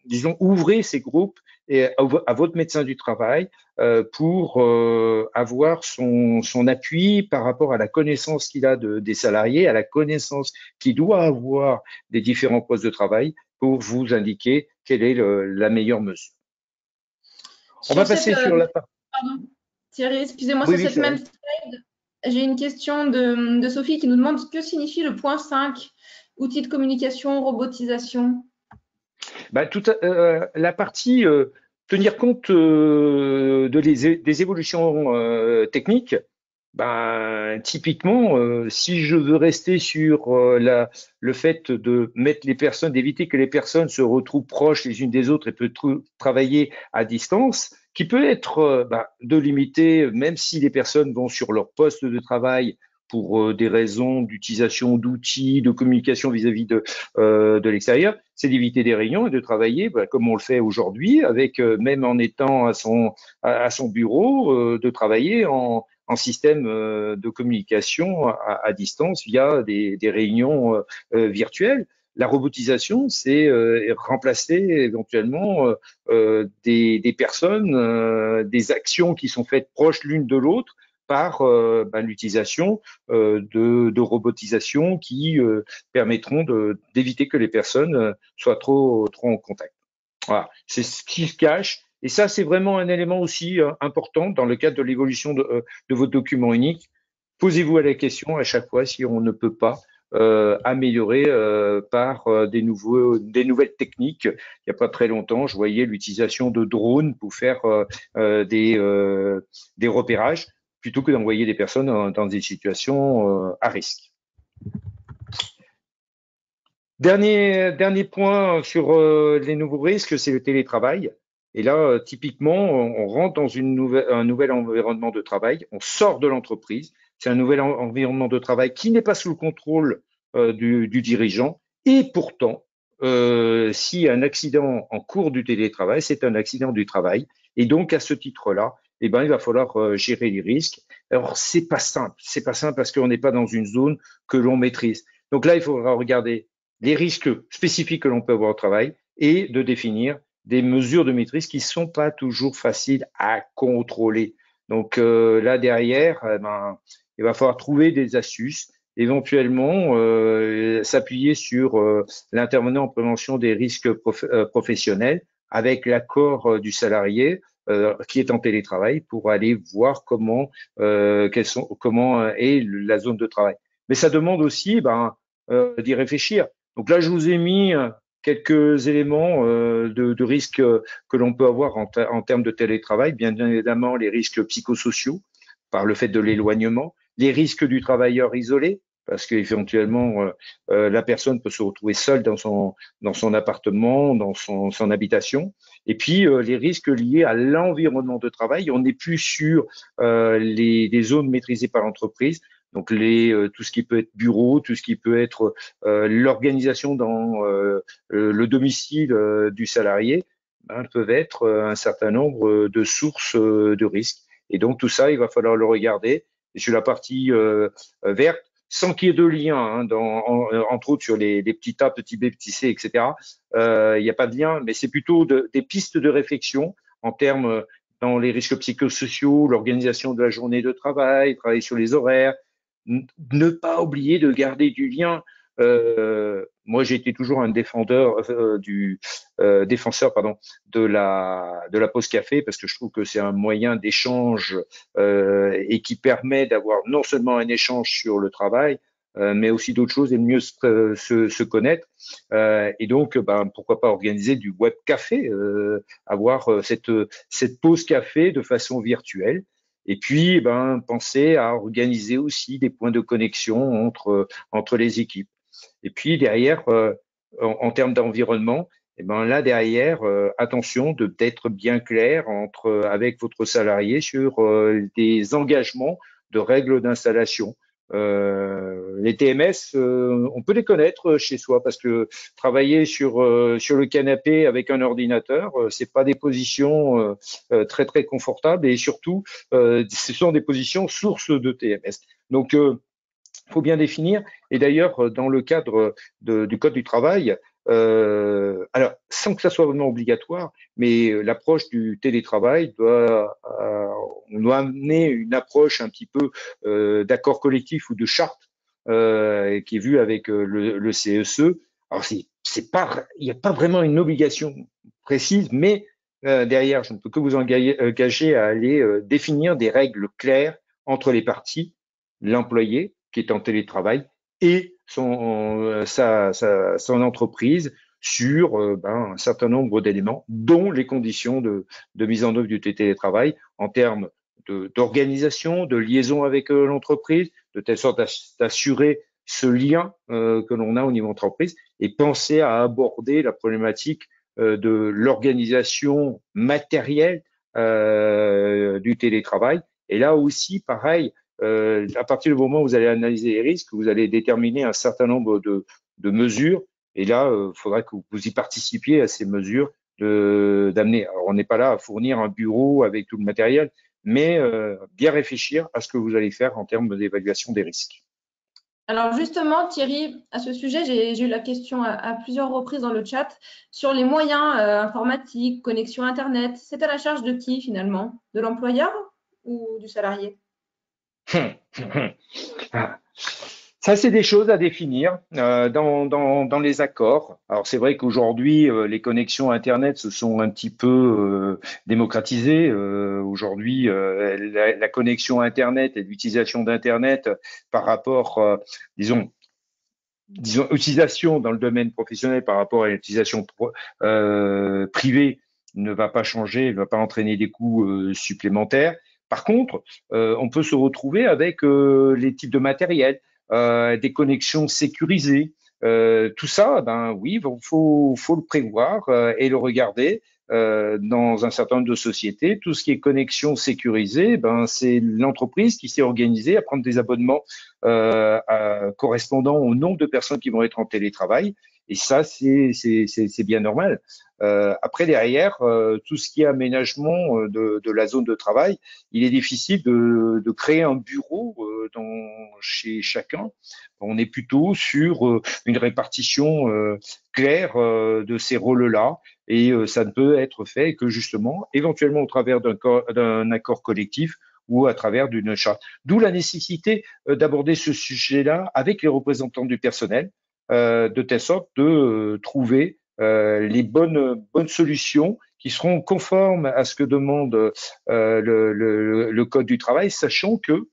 disons, ouvrez ces groupes et à votre médecin du travail pour avoir son appui par rapport à la connaissance qu'il a des salariés, à la connaissance qu'il doit avoir des différents postes de travail pour vous indiquer quelle est la meilleure mesure. On va passer sur la partie. Pardon, Thierry, excusez-moi, Oui, sur oui, cette même slide, j'ai une question de Sophie qui nous demande que signifie le point 5, outils de communication, robotisation. Ben, la partie tenir compte des évolutions techniques, ben, typiquement, si je veux rester sur le fait de mettre les personnes, d'éviter que les personnes se retrouvent proches les unes des autres et peut travailler à distance, qui peut être de limiter, même si les personnes vont sur leur poste de travail pour des raisons d'utilisation d'outils, de communication vis-à-vis de l'extérieur, c'est d'éviter des réunions et de travailler comme on le fait aujourd'hui, avec même en étant à son bureau, de travailler en système de communication à distance via des réunions virtuelles. La robotisation, c'est remplacer éventuellement des personnes, des actions qui sont faites proches l'une de l'autre par l'utilisation de robotisation qui permettront d'éviter que les personnes soient trop en contact. Voilà, c'est ce qui se cache. Et ça, c'est vraiment un élément aussi important dans le cadre de l'évolution de votre document unique. Posez-vous la question à chaque fois si on ne peut pas améliorer par des nouvelles techniques. Il n'y a pas très longtemps, je voyais l'utilisation de drones pour faire des repérages plutôt que d'envoyer des personnes dans des situations à risque. Dernier point sur les nouveaux risques, c'est le télétravail. Et là, typiquement, on rentre dans un nouvel environnement de travail, on sort de l'entreprise, c'est un nouvel environnement de travail qui n'est pas sous le contrôle du dirigeant. Et pourtant, si un accident en cours du télétravail, c'est un accident du travail. Et donc, à ce titre-là, eh ben, il va falloir gérer les risques. Alors, c'est pas simple parce qu'on n'est pas dans une zone que l'on maîtrise. Donc là, il faudra regarder les risques spécifiques que l'on peut avoir au travail et de définir des mesures de maîtrise qui ne sont pas toujours faciles à contrôler. Donc là, derrière, il va falloir trouver des astuces, éventuellement s'appuyer sur l'intervenant en prévention des risques professionnels avec l'accord du salarié qui est en télétravail pour aller voir comment est la zone de travail. Mais ça demande aussi d'y réfléchir. Donc là, je vous ai mis quelques éléments de risques que l'on peut avoir en termes de télétravail. Bien évidemment, les risques psychosociaux par le fait de l'éloignement, les risques du travailleur isolé, parce qu'éventuellement, la personne peut se retrouver seule dans son appartement, dans son habitation. Et puis, les risques liés à l'environnement de travail. On n'est plus sur les zones maîtrisées par l'entreprise. Donc tout ce qui peut être bureau, tout ce qui peut être l'organisation dans le domicile du salarié, ben, peuvent être un certain nombre de sources de risques. Et donc tout ça, il va falloir le regarder. Et sur la partie verte, sans qu'il y ait de lien, hein, entre autres sur les petits A, petits B, petits C, etc. Il n'y a pas de lien, mais c'est plutôt des pistes de réflexion en termes dans les risques psychosociaux, l'organisation de la journée de travail, travailler sur les horaires, ne pas oublier de garder du lien. Moi, j'ai été toujours un défenseur pardon, de la pause café parce que je trouve que c'est un moyen d'échange et qui permet d'avoir non seulement un échange sur le travail, mais aussi d'autres choses et de mieux se connaître. Et donc, ben, pourquoi pas organiser du web café, avoir cette pause café de façon virtuelle. Et puis, ben, penser à organiser aussi des points de connexion entre les équipes. Et puis derrière, en termes d'environnement, eh ben là derrière, attention d'être bien clair avec votre salarié sur des engagements de règles d'installation. Les TMS, on peut les connaître chez soi parce que travailler sur le canapé avec un ordinateur, c'est pas des positions très très confortables et surtout, ce sont des positions sources de TMS. Donc faut bien définir. Et d'ailleurs, dans le cadre du Code du travail, alors sans que ça soit vraiment obligatoire, mais l'approche du télétravail on doit amener une approche un petit peu d'accord collectif ou de charte qui est vue avec le CSE. Alors c'est pas, il n'y a pas vraiment une obligation précise, mais derrière, je ne peux que vous engager à aller définir des règles claires entre les parties, l'employé qui est en télétravail et son entreprise sur ben, un certain nombre d'éléments, dont les conditions de mise en œuvre du télétravail en termes d'organisation, de liaison avec l'entreprise, de telle sorte d'assurer ce lien que l'on a au niveau entreprise et penser à aborder la problématique de l'organisation matérielle du télétravail. Et là aussi, pareil, à partir du moment où vous allez analyser les risques, vous allez déterminer un certain nombre de mesures. Et là, il faudra que vous y participiez à ces mesures d'amener. Alors, on n'est pas là à fournir un bureau avec tout le matériel, mais bien réfléchir à ce que vous allez faire en termes d'évaluation des risques. Alors justement, Thierry, à ce sujet, j'ai eu la question à plusieurs reprises dans le chat sur les moyens informatiques, connexion Internet. C'est à la charge de qui finalement? De l'employeur ou du salarié? Ça, c'est des choses à définir dans les accords. Alors, c'est vrai qu'aujourd'hui, les connexions Internet se sont un petit peu démocratisées. Aujourd'hui, la connexion Internet et l'utilisation d'Internet par rapport, disons, utilisation dans le domaine professionnel par rapport à l'utilisation privée ne va pas changer, ne va pas entraîner des coûts supplémentaires. Par contre, on peut se retrouver avec les types de matériel, des connexions sécurisées. Tout ça, ben oui, faut le prévoir et le regarder. Dans un certain nombre de sociétés, tout ce qui est connexion sécurisée, ben c'est l'entreprise qui s'est organisée à prendre des abonnements correspondant au nombre de personnes qui vont être en télétravail. Et ça, c'est bien normal. Après, derrière, tout ce qui est aménagement de la zone de travail, il est difficile de créer un bureau chez chacun. On est plutôt sur une répartition claire de ces rôles-là. Et ça ne peut être fait que justement, éventuellement au travers d'un accord collectif ou à travers d'une charte. D'où la nécessité d'aborder ce sujet-là avec les représentants du personnel, de telle sorte de trouver les bonnes solutions qui seront conformes à ce que demande le Code du travail, sachant que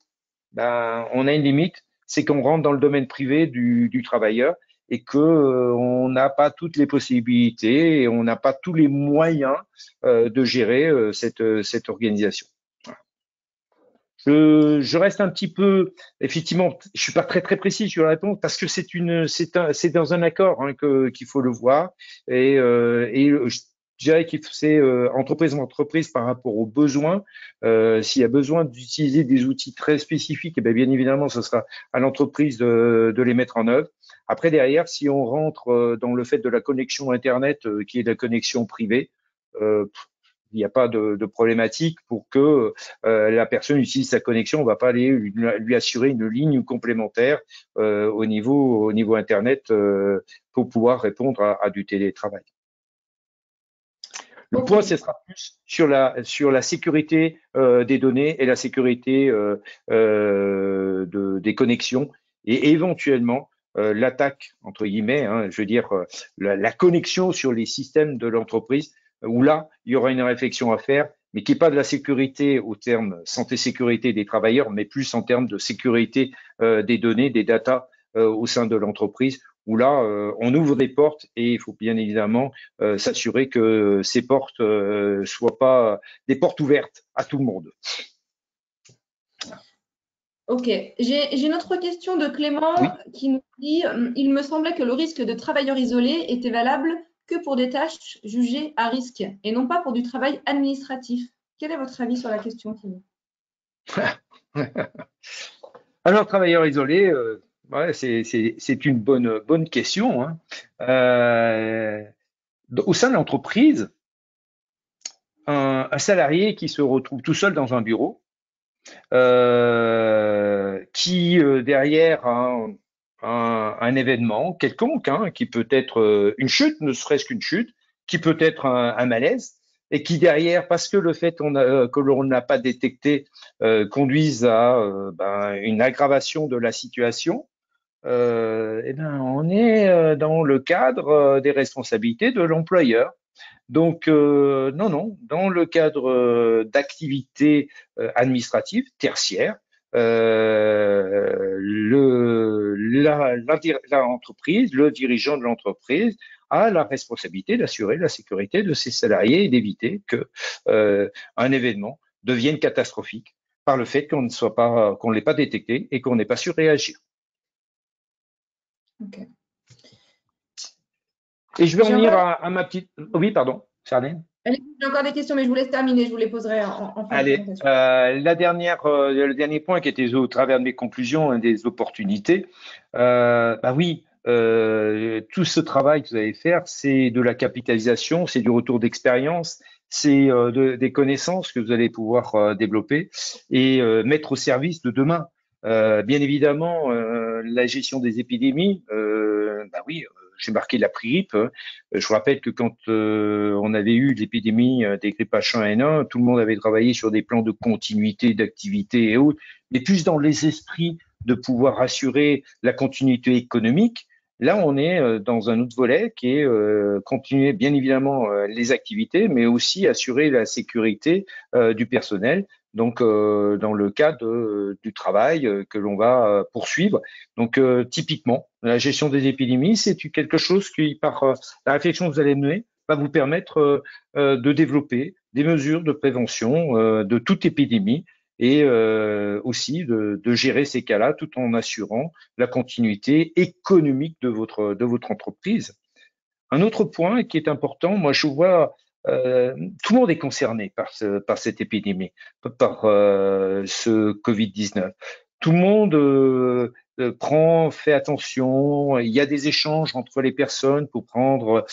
ben, on a une limite, c'est qu'on rentre dans le domaine privé du travailleur et que on n'a pas toutes les possibilités et on n'a pas tous les moyens de gérer cette organisation. Je reste un petit peu, effectivement, je suis pas très très précis sur la réponse parce que c'est dans un accord hein, qu'il faut le voir et je dirais que c'est entreprise en entreprise par rapport aux besoins. S'il y a besoin d'utiliser des outils très spécifiques, et bien évidemment, ce sera à l'entreprise de les mettre en œuvre. Après, derrière, si on rentre dans le fait de la connexion Internet, qui est la connexion privée, il n'y a pas de problématique pour que la personne utilise sa connexion. On ne va pas aller lui assurer une ligne complémentaire au niveau Internet pour pouvoir répondre à du télétravail. Le point, ce sera plus sur la sécurité des données et la sécurité des connexions et éventuellement l'attaque, entre guillemets, je veux dire la connexion sur les systèmes de l'entreprise, où là, il y aura une réflexion à faire, mais qui n'est pas de la sécurité au terme santé-sécurité des travailleurs, mais plus en termes de sécurité des données, des datas au sein de l'entreprise, où là, on ouvre des portes et il faut bien évidemment s'assurer que ces portes soient pas des portes ouvertes à tout le monde. Ok, j'ai une autre question de Clément qui nous dit il me semblait que le risque de travailleur isolé était valable que pour des tâches jugées à risque et non pas pour du travail administratif. Quel est votre avis sur la question, Clément? Alors, travailleur isolé, c'est une bonne question. Au sein de l'entreprise, un salarié qui se retrouve tout seul dans un bureau, qui derrière un événement quelconque, qui peut être une chute, ne serait-ce qu'une chute, qui peut être un malaise, et qui derrière, parce que le fait que l'on n'a pas détecté, conduise à une aggravation de la situation, on est dans le cadre des responsabilités de l'employeur. Donc, non, dans le cadre d'activités administratives tertiaires, l'entreprise, le dirigeant de l'entreprise a la responsabilité d'assurer la sécurité de ses salariés et d'éviter que un événement devienne catastrophique par le fait qu'on ne l'ait pas détecté et qu'on n'ait pas su réagir. Okay. Et je vais en venir à ma petite. Oui, pardon, Charlène. J'ai encore des questions, mais je vous laisse terminer. Je vous les poserai en fin de présentation. Le dernier point qui était au travers de mes conclusions, des opportunités. Tout ce travail que vous allez faire, c'est de la capitalisation, c'est du retour d'expérience, c'est des connaissances que vous allez pouvoir développer et mettre au service de demain. Bien évidemment, la gestion des épidémies, j'ai marqué la grippe. Je vous rappelle que quand on avait eu l'épidémie des grippes H1N1, tout le monde avait travaillé sur des plans de continuité, d'activité et autres, mais plus dans les esprits de pouvoir assurer la continuité économique. Là, on est dans un autre volet qui est continuer bien évidemment les activités, mais aussi assurer la sécurité du personnel. Donc, dans le cadre du travail que l'on va poursuivre. Donc, typiquement, la gestion des épidémies, c'est quelque chose qui, par la réflexion que vous allez mener, va vous permettre de développer des mesures de prévention de toute épidémie et aussi de gérer ces cas-là tout en assurant la continuité économique de votre entreprise. Un autre point qui est important, moi je vois tout le monde est concerné par cette épidémie, par ce Covid-19. Tout le monde fait attention. Il y a des échanges entre les personnes pour prendre,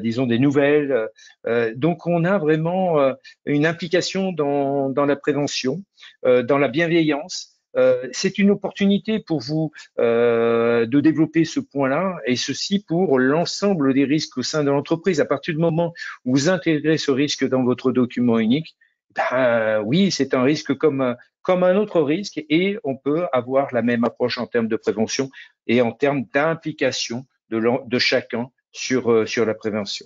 disons, des nouvelles. Donc, on a vraiment une implication dans la prévention, dans la bienveillance. C'est une opportunité pour vous de développer ce point-là, et ceci pour l'ensemble des risques au sein de l'entreprise. À partir du moment où vous intégrez ce risque dans votre document unique, oui, c'est un risque comme un autre risque, et on peut avoir la même approche en termes de prévention et en termes d'implication de chacun sur la prévention.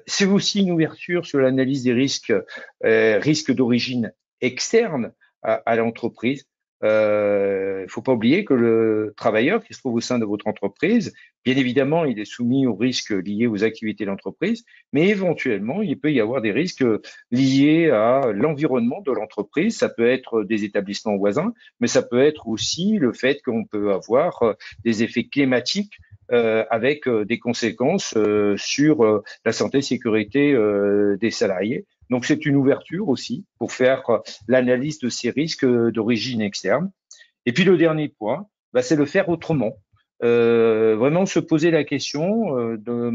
C'est aussi une ouverture sur l'analyse des risques d'origine externe à l'entreprise. Il faut pas oublier que le travailleur qui se trouve au sein de votre entreprise, bien évidemment, il est soumis aux risques liés aux activités de l'entreprise, mais éventuellement, il peut y avoir des risques liés à l'environnement de l'entreprise. Ça peut être des établissements voisins, mais ça peut être aussi le fait qu'on peut avoir des effets climatiques avec des conséquences sur la santé et sécurité des salariés. Donc, c'est une ouverture aussi pour faire l'analyse de ces risques d'origine externe. Et puis, le dernier point, c'est le faire autrement. Vraiment se poser la question de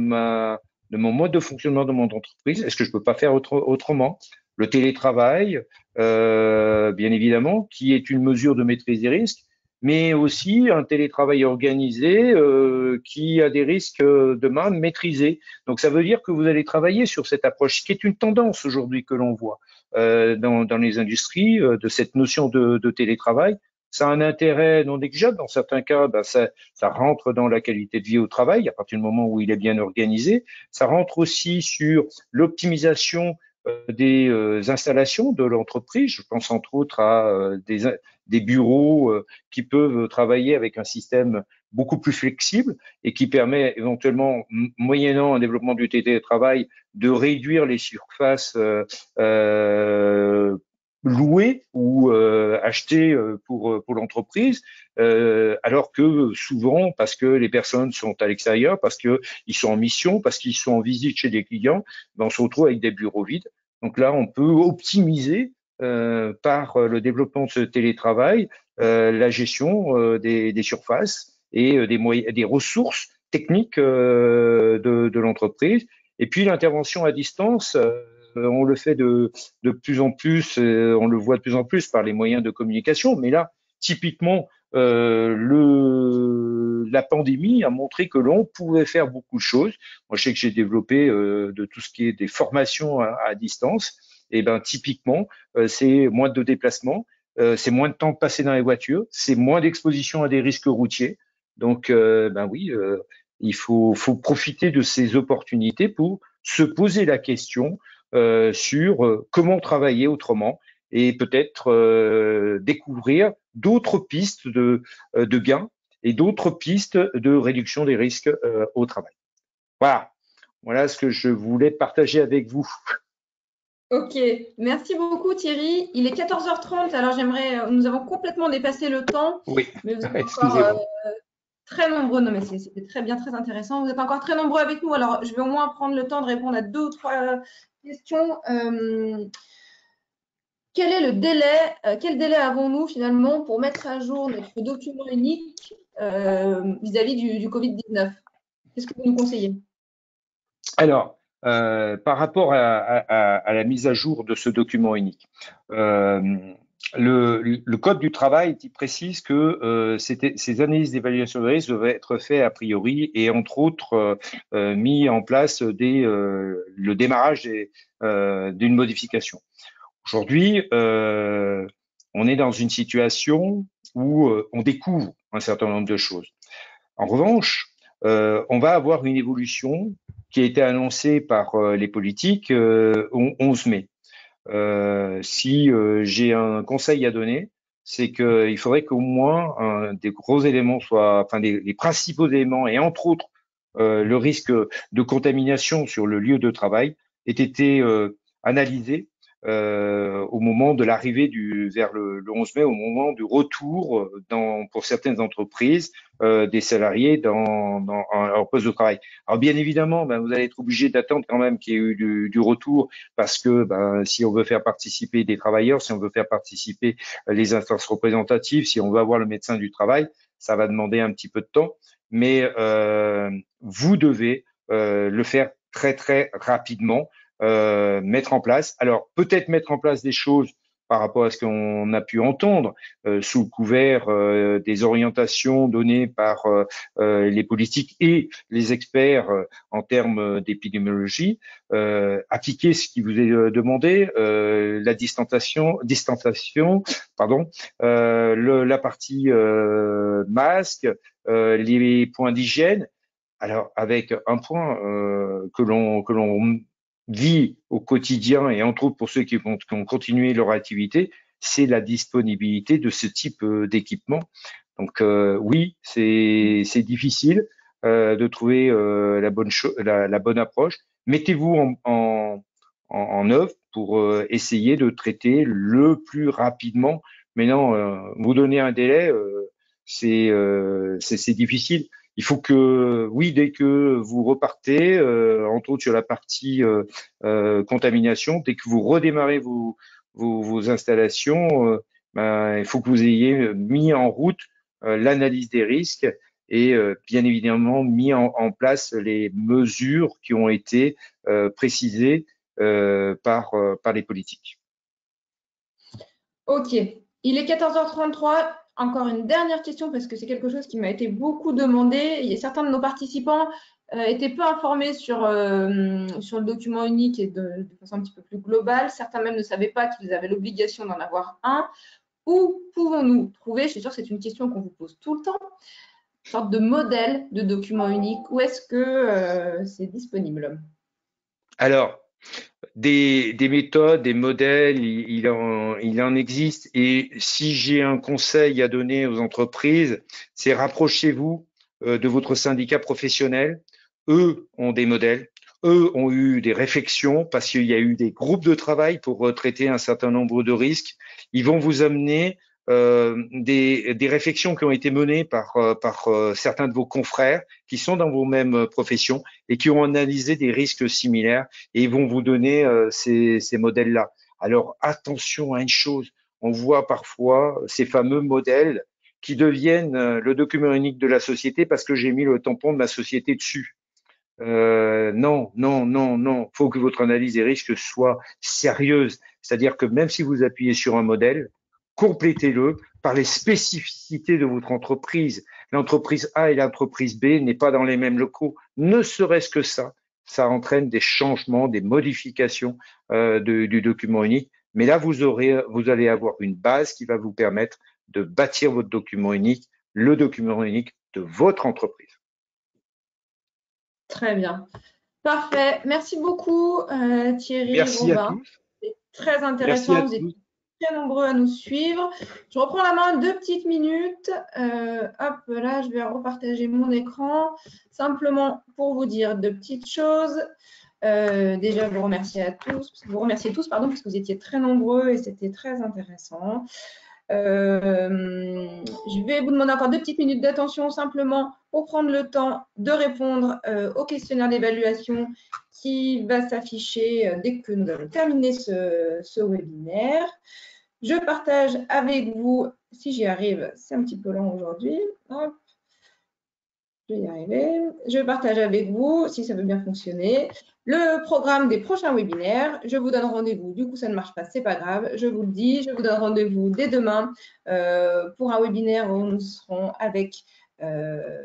de mon mode de fonctionnement de mon entreprise. Est-ce que je peux pas faire autrement? Le télétravail, bien évidemment, qui est une mesure de maîtrise des risques, mais aussi un télétravail organisé qui a des risques demain maîtrisés. Donc ça veut dire que vous allez travailler sur cette approche, qui est une tendance aujourd'hui que l'on voit dans les industries, de cette notion de télétravail. Ça a un intérêt non négligeable. Dans certains cas, ben, ça rentre dans la qualité de vie au travail à partir du moment où il est bien organisé. Ça rentre aussi sur l'optimisation des installations de l'entreprise. Je pense entre autres à des bureaux qui peuvent travailler avec un système beaucoup plus flexible et qui permet éventuellement, moyennant un développement du télétravail, de réduire les surfaces louées ou achetées pour l'entreprise, alors que souvent, parce que les personnes sont à l'extérieur, parce qu'ils sont en mission, parce qu'ils sont en visite chez des clients, ben on se retrouve avec des bureaux vides. Donc là, on peut optimiser par le développement de ce télétravail la gestion des surfaces et des ressources techniques de l'entreprise. Et puis l'intervention à distance, on le fait de plus en plus, on le voit de plus en plus par les moyens de communication. Mais là, typiquement, la pandémie a montré que l'on pouvait faire beaucoup de choses. Moi, je sais que j'ai développé de tout ce qui est des formations à distance. Et ben typiquement, c'est moins de déplacements, c'est moins de temps passé dans les voitures, c'est moins d'exposition à des risques routiers. Donc, ben oui, faut profiter de ces opportunités pour se poser la question sur comment travailler autrement et peut-être découvrir d'autres pistes de gains et d'autres pistes de réduction des risques au travail. Voilà, voilà ce que je voulais partager avec vous. Ok, merci beaucoup Thierry. Il est 14h30, alors nous avons complètement dépassé le temps, Oui, mais vous êtes encore excusez-moi. très nombreux. Non, mais c'était très bien, très intéressant. Vous êtes encore très nombreux avec nous, alors je vais au moins prendre le temps de répondre à 2 ou 3 questions. Quel est le délai, quel délai avons-nous finalement pour mettre à jour notre document unique vis-à-vis du Covid-19? Qu'est-ce que vous nous conseillez? Alors, par rapport à la mise à jour de ce document unique, euh, le Code du travail qui précise que ces analyses d'évaluation de risque doivent être faites a priori et entre autres mis en place le démarrage d'une modification. Aujourd'hui, on est dans une situation où on découvre un certain nombre de choses. En revanche, on va avoir une évolution qui a été annoncée par les politiques au 11 mai. Si j'ai un conseil à donner, c'est qu'il faudrait qu'au moins des gros éléments soient, enfin les principaux éléments, et entre autres le risque de contamination sur le lieu de travail, ait été analysé au moment de l'arrivée vers le 11 mai, au moment du retour pour certaines entreprises des salariés en leur poste de travail. Alors bien évidemment, ben, vous allez être obligé d'attendre quand même qu'il y ait eu du retour parce que ben, si on veut faire participer des travailleurs, si on veut faire participer les instances représentatives, si on veut avoir le médecin du travail, ça va demander un petit peu de temps, mais vous devez le faire très très rapidement, mettre en place. Alors peut-être mettre en place des choses par rapport à ce qu'on a pu entendre sous le couvert des orientations données par les politiques et les experts en termes d'épidémiologie, appliquer ce qui vous est demandé, la distanciation, pardon, la partie masque, les points d'hygiène. Alors avec un point que l'on vit au quotidien et entre autres pour ceux qui ont continué leur activité, c'est la disponibilité de ce type d'équipement. Donc oui, c'est difficile de trouver la bonne approche. Mettez-vous en œuvre pour essayer de traiter le plus rapidement. Mais non, vous donner un délai, c'est difficile. Il faut que, oui, dès que vous repartez, entre autres sur la partie contamination, dès que vous redémarrez vos installations, ben, il faut que vous ayez mis en route l'analyse des risques et bien évidemment mis en place les mesures qui ont été précisées par les politiques. Ok, il est 14h33. Encore une dernière question parce que c'est quelque chose qui m'a été beaucoup demandé. Certains de nos participants étaient peu informés sur le document unique et de façon un petit peu plus globale. Certains même ne savaient pas qu'ils avaient l'obligation d'en avoir un. Où pouvons-nous trouver, je suis sûre que c'est une question qu'on vous pose tout le temps, une sorte de modèle de document unique? Où est-ce que c'est disponible? Alors, des méthodes, des modèles, il en existe. Et si j'ai un conseil à donner aux entreprises, c'est rapprochez-vous de votre syndicat professionnel. Eux ont des modèles. Eux ont eu des réflexions parce qu'il y a eu des groupes de travail pour traiter un certain nombre de risques. Ils vont vous amener des réflexions qui ont été menées par certains de vos confrères qui sont dans vos mêmes professions et qui ont analysé des risques similaires et ils vont vous donner ces modèles-là. Alors attention à une chose, on voit parfois ces fameux modèles qui deviennent le document unique de la société parce que j'ai mis le tampon de ma société dessus. Non, non, non, non. Il faut que votre analyse des risques soit sérieuse. C'est-à-dire que même si vous appuyez sur un modèle, complétez-le par les spécificités de votre entreprise. L'entreprise A et l'entreprise B n'est pas dans les mêmes locaux. Ne serait-ce que ça entraîne des changements, des modifications du document unique. Mais là, vous allez avoir une base qui va vous permettre de bâtir votre document unique, le document unique de votre entreprise. Très bien. Parfait. Merci beaucoup, Thierry Merci à Robin. tous. C'est très Merci à intéressant. Vous êtes tous. très nombreux à nous suivre. Je reprends la main 2 petites minutes. Hop, là, je vais repartager mon écran. Simplement pour vous dire 2 petites choses. Déjà, vous remercier tous, pardon, parce que vous étiez très nombreux et c'était très intéressant. Je vais vous demander encore 2 petites minutes d'attention simplement pour prendre le temps de répondre au questionnaire d'évaluation qui va s'afficher dès que nous allons terminer ce webinaire. Je partage avec vous, si j'y arrive, c'est un petit peu lent aujourd'hui. Je vais y arriver. Je partage avec vous, si ça veut bien fonctionner, le programme des prochains webinaires. Je vous donne rendez-vous. Du coup, ça ne marche pas, c'est pas grave. Je vous le dis, je vous donne rendez-vous dès demain pour un webinaire où nous serons avec le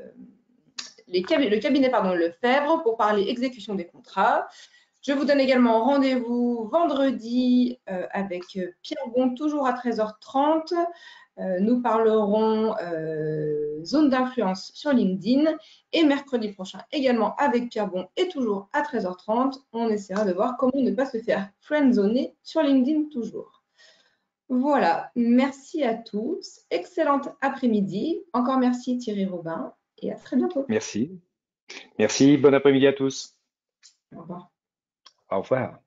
cabinet Lefebvre pour parler exécution des contrats. Je vous donne également rendez-vous vendredi avec Pierre Bon, toujours à 13h30. Nous parlerons zone d'influence sur LinkedIn et mercredi prochain également avec Pierre Bon et toujours à 13h30. On essaiera de voir comment ne pas se faire friendzoner sur LinkedIn toujours. Voilà, merci à tous. Excellente après-midi. Encore merci Thierry Robin et à très bientôt. Merci. Merci. Bon après-midi à tous. Au revoir. Au revoir.